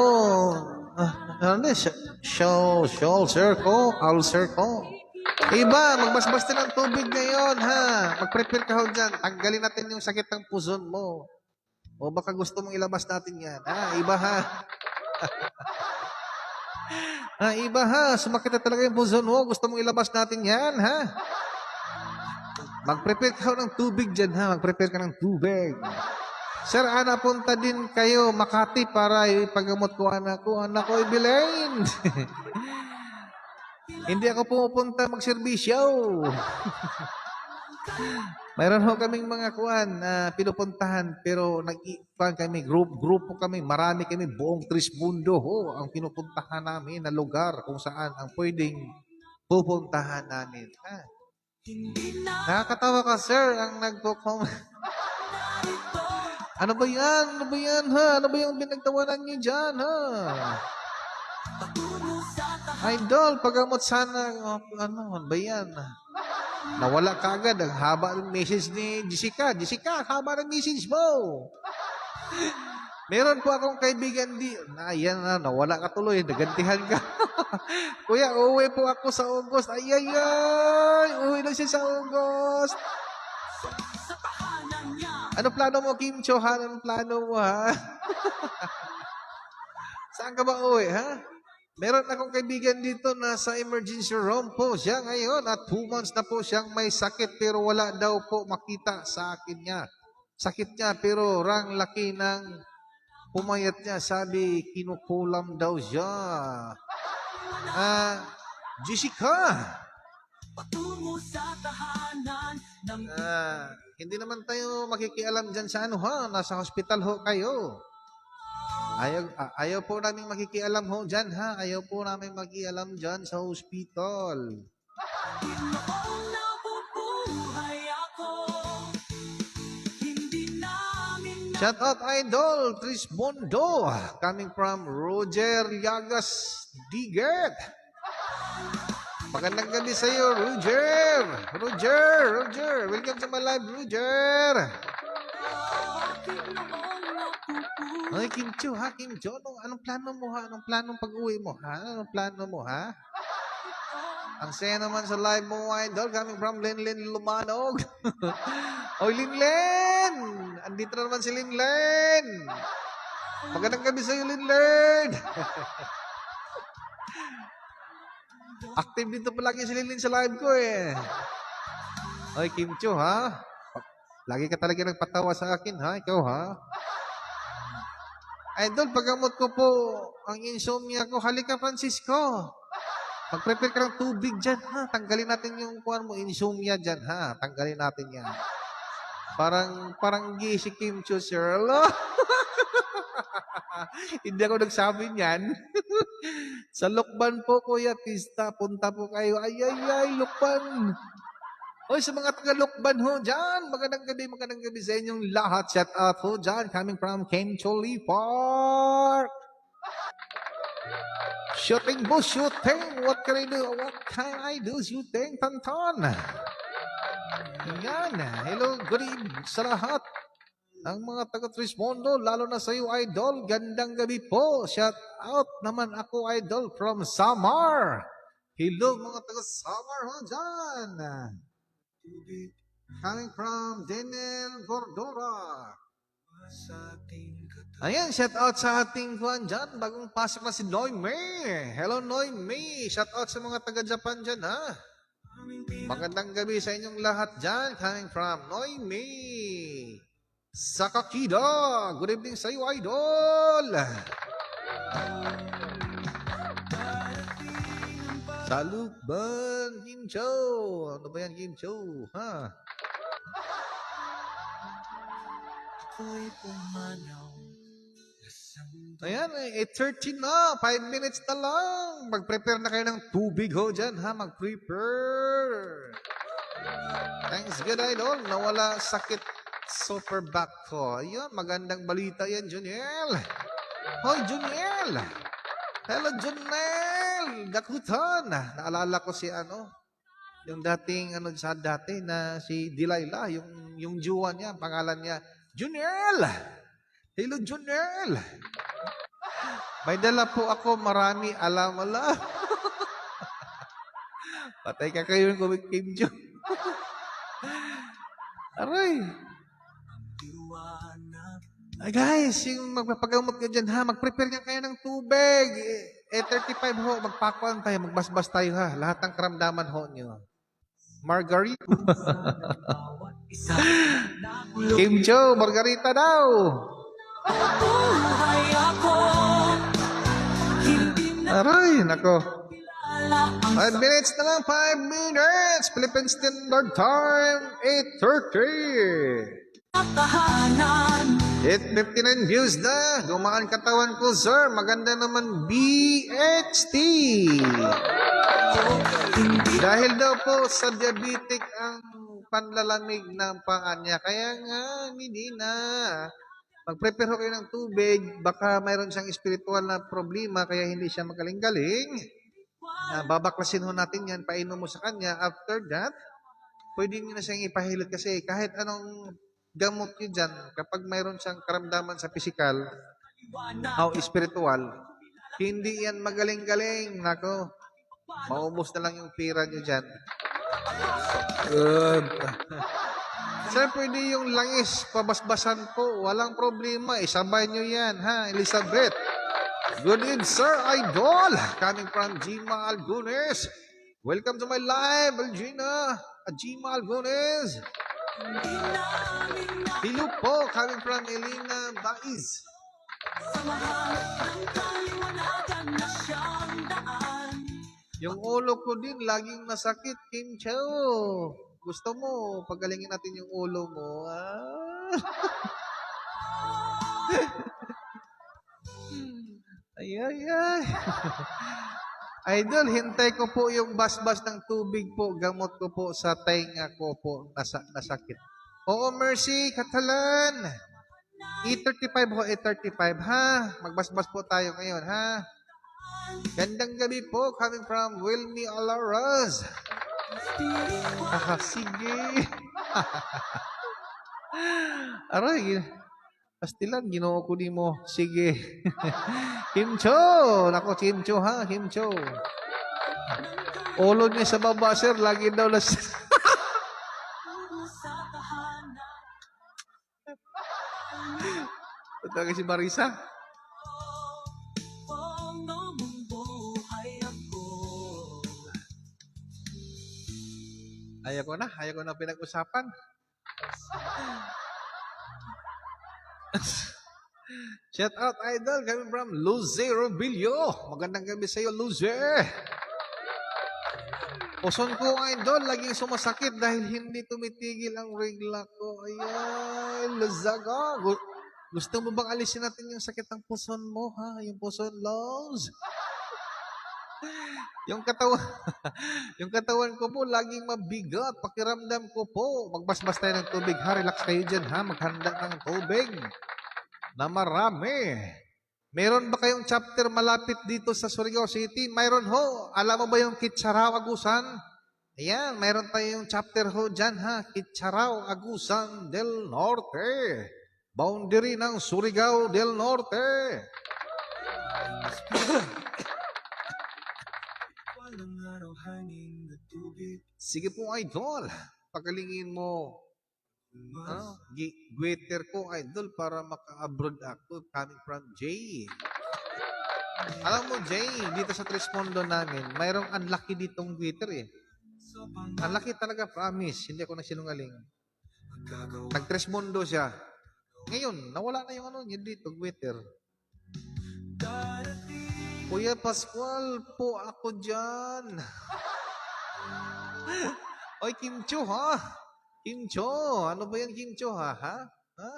Ano eh, shoulder ko. Iba, magbasbas din ng tubig ngayon, ha? Mag-prepare ka ho dyan. Tanggalin natin yung sakit ng puson mo. O baka gusto mong ilabas natin yan. Ha? Iba, ha? Ha, iba, ha? Sumakit na talaga yung puson mo. Gusto mong ilabas natin yan, ha? Mag-prepare ka ho ng tubig dyan, ha? Mag-prepare ka ng tubig. Sir, punta din kayo Makati para ipagamot ko anak ko. Anak ko, Ibilane. Hindi ako pumupunta magserbisyo. Mayroon ho kaming mga pinupuntahan, pero nag-ipan kami, grupo kami, marami kami, buong Trismundo ho, ang pinupuntahan namin na lugar kung saan ang pwedeng pupuntahan namin. Ha? Nakakatawa ka, sir, ang nagpo-comment. Ano ba yan? Ano ba yan, ha? Ano ba yung pinagtawanan niyo dyan, ha? Idol, pagamot sana. Ano ba yan? Nawala ka agad. Ang haba ng message ni Jessica. Jessica, haba ng message mo. Meron po akong kaibigan yan na, nawala ka tuloy. Nagantihan ka. Kuya, uwi po ako sa August. Ay. Uwi lang siya sa August. Ano plano mo, Kim Cho, ha? Anong plano mo, ha? Saan ka ba uwi, ha? Meron akong kaibigan dito na sa emergency room po siya ngayon at 2 months na po siyang may sakit pero wala daw po makita sa akin niya. Sakit niya pero laki ng pumayat niya. Sabi, kinukulam daw siya. Jessica! Hindi naman tayo makikialam dyan sa nasa hospital ho kayo. Ayaw po namin makikialam ho dyan, ha? Ayaw po namin makialam dyan sa hospital. Shout out, Idol Trismundo, coming from Roger Llagas Diget. Magandang gabi sa iyo, Roger. Welcome to my live, Roger. Ay, Kim Cho, ha? Kim Cho, anong plano mo, ha? Anong planong pag-uwi mo, ha? Anong plano mo, ha? Ang saya naman sa live mo, Idol, coming from Linlin Lumanog. Oy, Linlen! Andito na naman si Linlen. Magandang gabi sa iyo, Linlen. Active dito palagi si Linlin sa live ko, eh. Oy, Kim Cho, ha? Lagi ka talaga nagpatawa sa akin, ha? Ikaw, ha? Idol, pagamot ko po ang insomnia ko. Halika, Francisco. Mag-prepare ka ng tubig dyan, ha? Tanggalin natin yung insomnia dyan, ha? Tanggalin natin yan. Parang si Kim Cho, sir. Hindi ako nagsabi niyan. Sa Lokban po, Kuya Tista, punta po kayo. Ay, Lokban. Hoy, sa mga taga-Lokban ho dyan, magandang gabi sa inyong lahat. Shout out ho dyan, coming from Kencholi Park. Shooting. What can I do? Shooting, Tanton. Yan. Hello, good evening sa lahat. Ang mga taga-Trismundo, lalo na sa iyo, Idol. Gandang gabi po. Shout out naman ako, Idol, from Samar. Hello, mga taga-Samar ho dyan. Coming from Daniel Gordora. Ayan, shout out sa ating kuhan dyan. Bagong pasok na si Noime. Hello, Noime. Shout out sa mga taga-Japan dyan, ha? Magandang gabi sa inyong lahat dyan. Coming from Noime. Sakakida. Good evening sa iyo, Idol. Salukban, Kim Cho. Ano ba yan, Kim Cho? Ha? Ayan, 8:30 na. 5 minutes na lang. Mag-prepare na kayo ng tubig ho dyan, ha? Mag-prepare. Thanks, good, Idol. Nawala sakit super back ko. Ayun, magandang balita yan, Juniel. Hoy, Juniel. Hello, Juniel. Dakutan. Naalala ko si yung dating dati na si Delilah, yung juwa niya, pangalan niya, Juniel. Hello, Juniel. May dala po ako, marami, alam ala. Patay ka kayo ng Kim Jo. Aray. Ay guys, yung magpapagamot ka dyan ha, mag-prepare nga kayo ng tubig. 35 ho, magpakuan tayo, magbasbas tayo ha. Lahat ng karamdaman ho nyo. Margarita. Kim Jo, Margarita daw. Buhay ako, hindi na Aray, nako. kilala ang 5 minutes na lang, 5 minutes. Philippine Standard Time, 8:30. tahanan. 8:59 views na. Gumaan katawan ko, sir. Maganda naman BHT. Dahil daw po sa diabetic ang panlalamig ng paa niya. Kaya nga, hindi na. Mag-prepare ho kayo ng tubig. Baka mayroon siyang spiritual na problema kaya hindi siya magaling-galing. Babaklasin ho natin yan. Painom mo sa kanya. After that, pwede niyo na siyang ipahilot kasi kahit anong gamot niyo dyan, kapag mayroon siyang karamdaman sa physical o spiritual, hindi yan magaling-galing. Nako, maubos na lang yung pira niyo dyan. Sir, pwede yung langis, pabasbasan po. Walang problema. Isabay nyo yan, ha, Elizabeth? Good evening, Sir Idol. Coming from Gima Algunes. Welcome to my live, Algina. Gima Algunes. Hello po, coming from Elena Baiz. Yung ulo ko din, laging nasakit, Kim Cho. Gusto mo, pagalingin natin yung ulo mo. Ay, ay, ay. Idol, hintay ko po yung basbas ng tubig po. Gamot ko po sa tainga ko po nasakit. Oo, Mercy, Katalan. 8:35 ho, 8:35, ha? Magbasbas po tayo ngayon, ha? Gandang gabi po, coming from Wilmy Alaraz. Sige. Aray, pastilan, ginoo ko di mo. Sige. Kim Cho. Nako, Kim Cho, ha? Kim Cho. Ulo niya sa baba, sir. Lagi daw Ito si Marisa. Ayaw ko na pinag-usapan. Shout out, Idol, coming from Luze Robillo. Magandang gabi sa iyo, Luze. Puson ko, Idol, laging sumasakit dahil hindi tumitigil ang regla ko. Ayan, Lazaga. Gusto mo bang alisin natin yung sakit ng puson mo, ha? Yung puson, Loz? Yung katawan, yung katawan ko po laging mabigat. Pakiramdam ko po. Magbasbas tayo ng tubig, ha? Relax kayo dyan, ha? Maghanda ng tubig na marami. Meron ba kayong chapter malapit dito sa Surigao City? Mayroon ho. Alam mo ba yung Kitsaraw, Agusan? Ayan, mayroon tayong chapter ho dyan, ha? Kitsaraw, Agusan del Norte. Boundary ng Surigao del Norte. Walang araw haning na tubig. Sige po, Idol. Pagalingin mo. Gwitter ko, Idol, para maka-abroad ako. Coming from Jay. Alam mo, Jay, dito sa Trismondo namin, mayroong unlucky ditong gwitter eh. Unlucky talaga, promise. Hindi ako nagsinungaling. Nag-Trismondo siya. Ngayon, nawala na yung ano niya dito, gwitter. Kuya Pascual po ako dyan. Oy, Kim Cho, ha? Kim Cho, ano ba yan, Kim Cho, ha? Ha?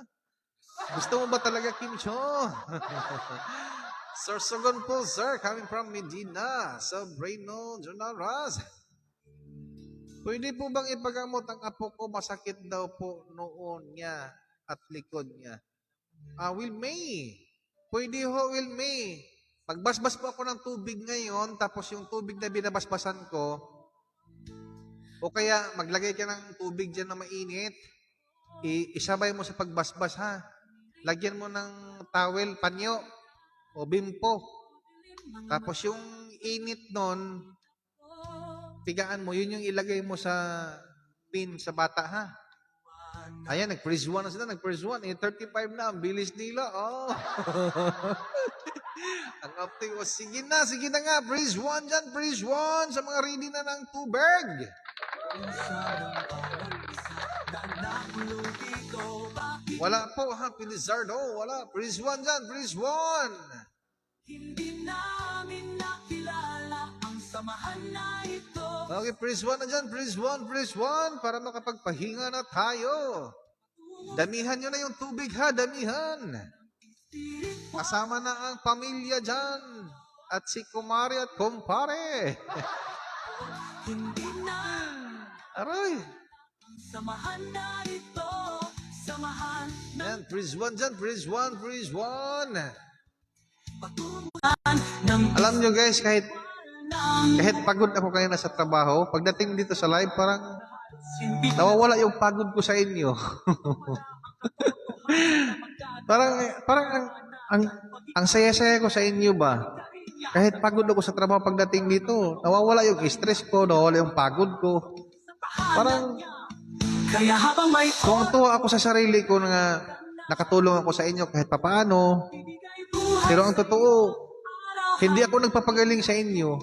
Gusto mo ba talaga, Kim Cho? Sir Sogon po, sir, coming from Medina, Sabrino Jonaras. Pwede po bang ipagamot ang apo ko? Masakit daw po noon niya at likod niya. Will May. Pwede ho, Will May. Magbasbas po ako ng tubig ngayon, tapos yung tubig na binabasbasan ko, o kaya maglagay ka ng tubig dyan na mainit, isabay mo sa pagbasbas, ha? Lagyan mo ng towel, panyo, o bimpo. Tapos yung init nun, pigaan mo, yun yung ilagay mo sa pin sa bata, ha? Ayan, nag-freeze 1 na sila, nag-freeze 1. 35 na, ang bilis nila. Oh. Ang uptake, oh, sige na nga, freeze 1 dyan, freeze 1 sa mga ready na ng tubig. Wala po, ha, Pilizardo, wala. Freeze 1 dyan, freeze 1. Hindi namin nakilala ang samahan na ito. Okay, freeze 1 na dyan, freeze 1, para makapagpahinga na tayo. Damihan nyo na yung tubig, ha, damihan. Kasama na ang pamilya dyan. At si kumare at kumpare. Hindi na Aray. ang samahan na ito. Samahan na Yan, freeze 1 dyan, freeze 1. patungan ng Alam nyo guys, kahit ng pagod ako kayo na sa trabaho, pagdating dito sa live, parang simbi. nawawala yung pagod ko sa inyo. parang ang saya-saya ko sa inyo ba? Kahit pagod ako sa trabaho pagdating dito, nawawala yung stress ko, nawawala yung pagod ko. Parang Kaya habang may kung tuwa ako sa sarili ko na nakatulong ako sa inyo kahit papaano, pero ang totoo, hindi ako nagpapagaling sa inyo.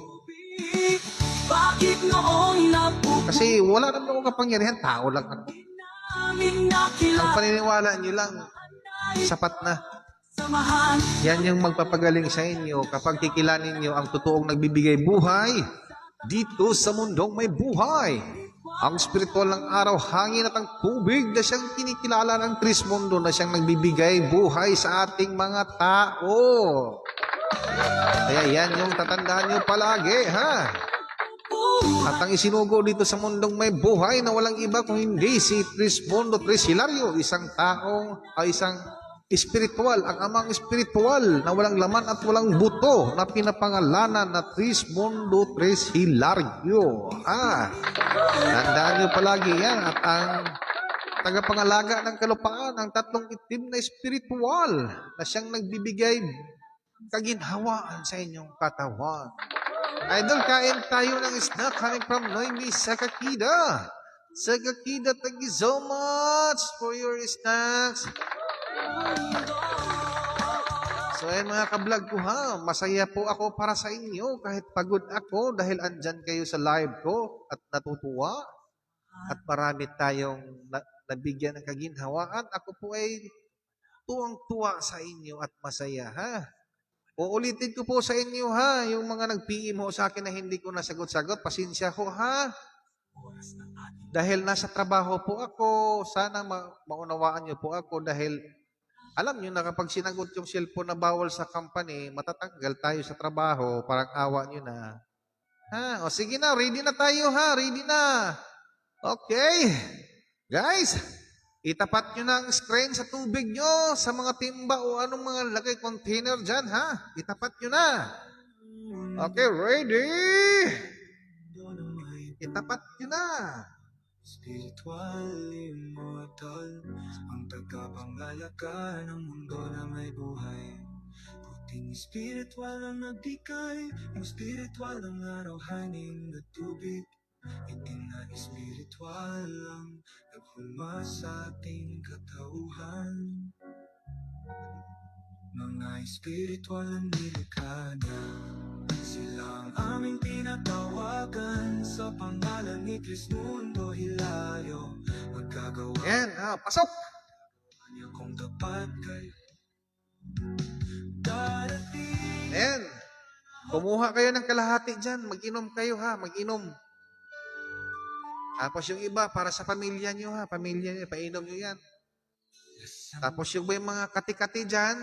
bakit noong napupunin Kasi wala naman akong kapangyarihan, tao lang ako. namin Ang nakilala paniniwala nyo lang, sapat na. samahan Yan yung magpapagaling sa inyo kapag kikilanin nyo ang totoong nagbibigay buhay dito sa mundong may buhay. Ang spiritual ng araw, hangin at ang tubig na siyang kinikilala ng Trismundo na siyang nagbibigay buhay sa ating mga tao. Kaya yan yung tatandaan nyo palagi, ha? At ang isinugo dito sa mundong may buhay na walang iba kung hindi si Trismundo Tres Hilario, isang taong, isang espiritual, ang amang espiritual na walang laman at walang buto na pinapangalanan na Trismundo Tres Hilario. Tandaan nyo palagi yan. At ang tagapangalaga ng kalupaan, ang tatlong itim na espiritual na siyang nagbibigay kaginhawaan sa inyong katawan. Idol, kain tayo ng isda coming from Noemi Sakakida. Sakakida, thank you so much for your snacks. So ayan mga kablog ko, ha, masaya po ako para sa inyo kahit pagod ako dahil andyan kayo sa live ko at natutuwa at marami tayong nabigyan ng kaginhawaan. Ako po ay tuwang-tuwa sa inyo at masaya, ha. Uulitin ko po sa inyo, ha, yung mga nag-PM ho sa akin na hindi ko nasagot-sagot, pasensya ho, ha. Dahil nasa trabaho po ako, sana maunawaan niyo po ako dahil alam niyo na kapag sinagot yung cellphone na bawal sa company, matatanggal tayo sa trabaho, parang awa niyo na. Ha, o sige na, ready na tayo, ha, ready na. Okay. Guys, itapat nyo na ang screen sa tubig nyo, sa mga timba o anong mga lagay container dyan, ha? Itapat nyo na. Okay, ready? Itapat nyo na. Spiritual, immortal, ang tagapangalaga ng mundo na may buhay. Puting spiritual ang nagbigay, yung spiritual ang araw, hangin at tubig. Itim na spiritual ang naghulma sa ating katauhan. Mga espiritual ang nilikha na, sila ang aming tinatawagan sa pangalan ni Trismundo Hilario. Magkagawa Yan, pasok. niya kung tapat kayo darating. Ayan. Kumuha kayo ng kalahati dyan. Mag-inom kayo, ha? Mag-inom. Tapos yung iba, para sa pamilya nyo, ha? Pamilya nyo, painom nyo yan. Tapos yung may mga kati-kati dyan,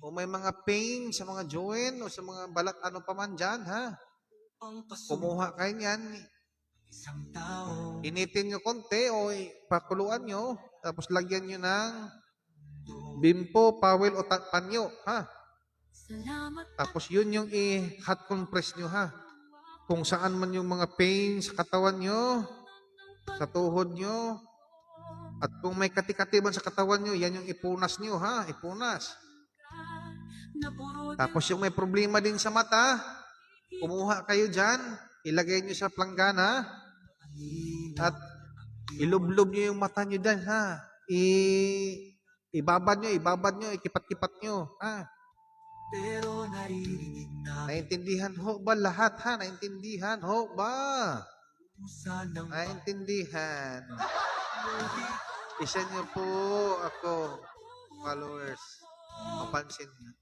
o may mga pain sa mga joint, o sa mga balat, ano pa man dyan, ha? Kumuha kayo yan. Isang tao, Initin nyo konti, o pakuluan nyo, tapos lagyan nyo ng bimpo, pawel, o panyo, ha? Tapos yun yung i-hot compress nyo, ha? Kung saan man yung mga pain sa katawan nyo, sa tuhod nyo, at kung may kati-kati man sa katawan nyo, yan yung ipunas nyo, ha? Ipunas. Tapos yung may problema din sa mata, kumuha kayo dyan, ilagay nyo sa planggana, at ilublob nyo yung mata nyo dyan, ha? Ibabad nyo, ikipat-kipat nyo, ha? Pero naririnig na Naintindihan ho ba lahat, ha? Naintindihan ho ba? pusa ng Naintindihan. Isa niyo po ako, followers. Mapansin niyo.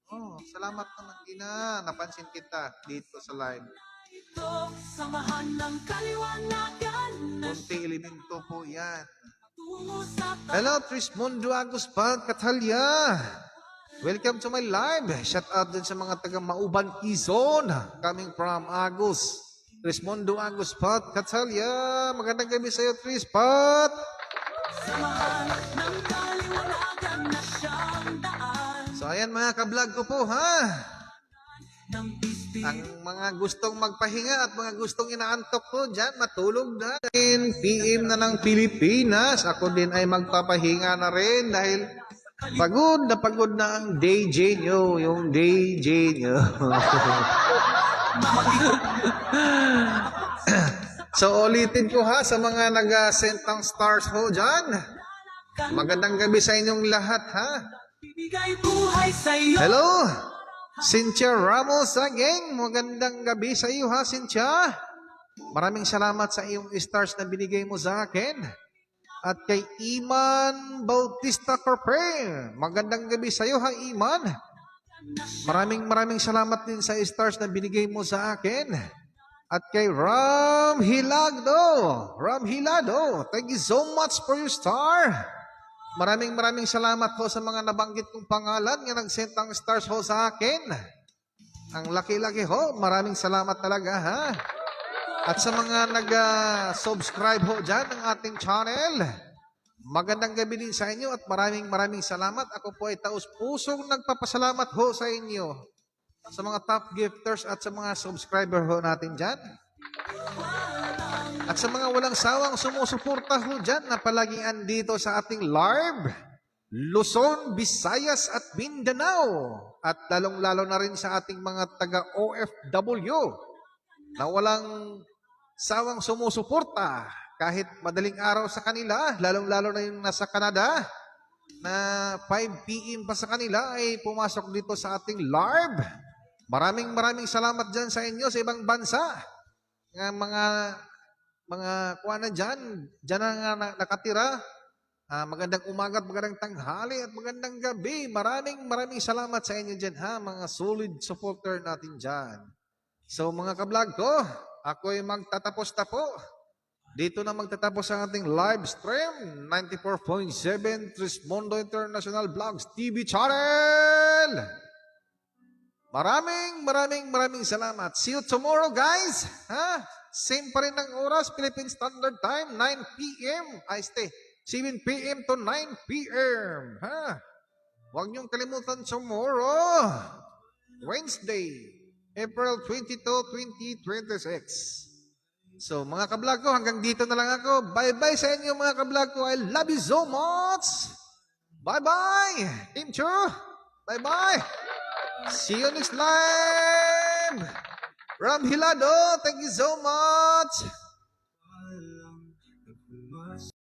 Oh, salamat naman, Gina. Napansin kita dito sa live. ito, samahan ng kaliwanagan na Kunti elemento po yan. tungo sa Hello, Trismundo Aguspan Catalia. Welcome to my live. Shout out din sa mga taga Mauban, Quezon. Coming from Agus. Trismundo Aguspan Catalia. Magandang gabi sa iyo, Trispat. samahan ng kaliwanagan na siyang daan So, ayan mga ka-vlog ko po, ha? ng pisti. Ang mga gustong magpahinga at mga gustong inaantok po dyan, matulog na. 10 PM na ng Pilipinas. Ako din ay magpapahinga na rin dahil pagod na ang DJ nyo. Yung DJ nyo. So, ulitin ko ha sa mga nag-send ng stars ho dyan. Magandang gabi sa inyong lahat, ha? Bibigay buhay sa iyo. Hello, Cynthia Ramos again. Magandang gabi sa iyo ha, Cynthia. Maraming salamat sa iyong stars na binigay mo sa akin. At kay Iman Bautista Corpre. Magandang gabi sa iyo ha, Iman. Maraming salamat din sa stars na binigay mo sa akin. At kay Ram Hilado. Ram Hilado, thank you so much for your star. Maraming salamat ho sa mga nabanggit kong pangalan nga nag-send ng stars ho sa akin. Ang laki-laki ho. Maraming salamat talaga, ha? At sa mga nag-subscribe ho dyan ng ating channel, magandang gabi din sa inyo at maraming salamat. Ako po ay taus-pusong nagpapasalamat ho sa inyo. Sa mga top gifters at sa mga subscriber ho natin dyan. At sa mga walang sawang sumusuporta ho dyan na palaging andito sa ating live, Luzon, Visayas at Mindanao. At lalong-lalo na rin sa ating mga taga-OFW na walang sawang sumusuporta kahit madaling araw sa kanila, lalong-lalo na yung nasa Canada na 5 PM pa sa kanila ay pumasok dito sa ating live. Maraming salamat dyan sa inyo sa ibang bansa. Nga mga kuwanan dyan na nakatira. Magandang umaga at magandang tanghali at magandang gabi. Maraming salamat sa inyo dyan, ha, mga solid supporter natin dyan. So mga ka-vlog ko, ako'y magtatapos na po. Dito na magtatapos ang ating live stream, 94.7 Trismundo International Vlogs TV channel. Maraming salamat. See you tomorrow, guys. Ha? Same pa rin ang oras, Philippine Standard Time, 9 PM. 7 PM to 9 PM. Ha? Huwag niyong kalimutan tomorrow, Wednesday, April 22, 2026. So, mga ka-vlog ko, hanggang dito na lang ako. Bye-bye sa inyo, mga ka-vlog ko. I love you so much. Bye-bye. Team Chu. Bye-bye. See you next live. Ram Hilado, thank you so much.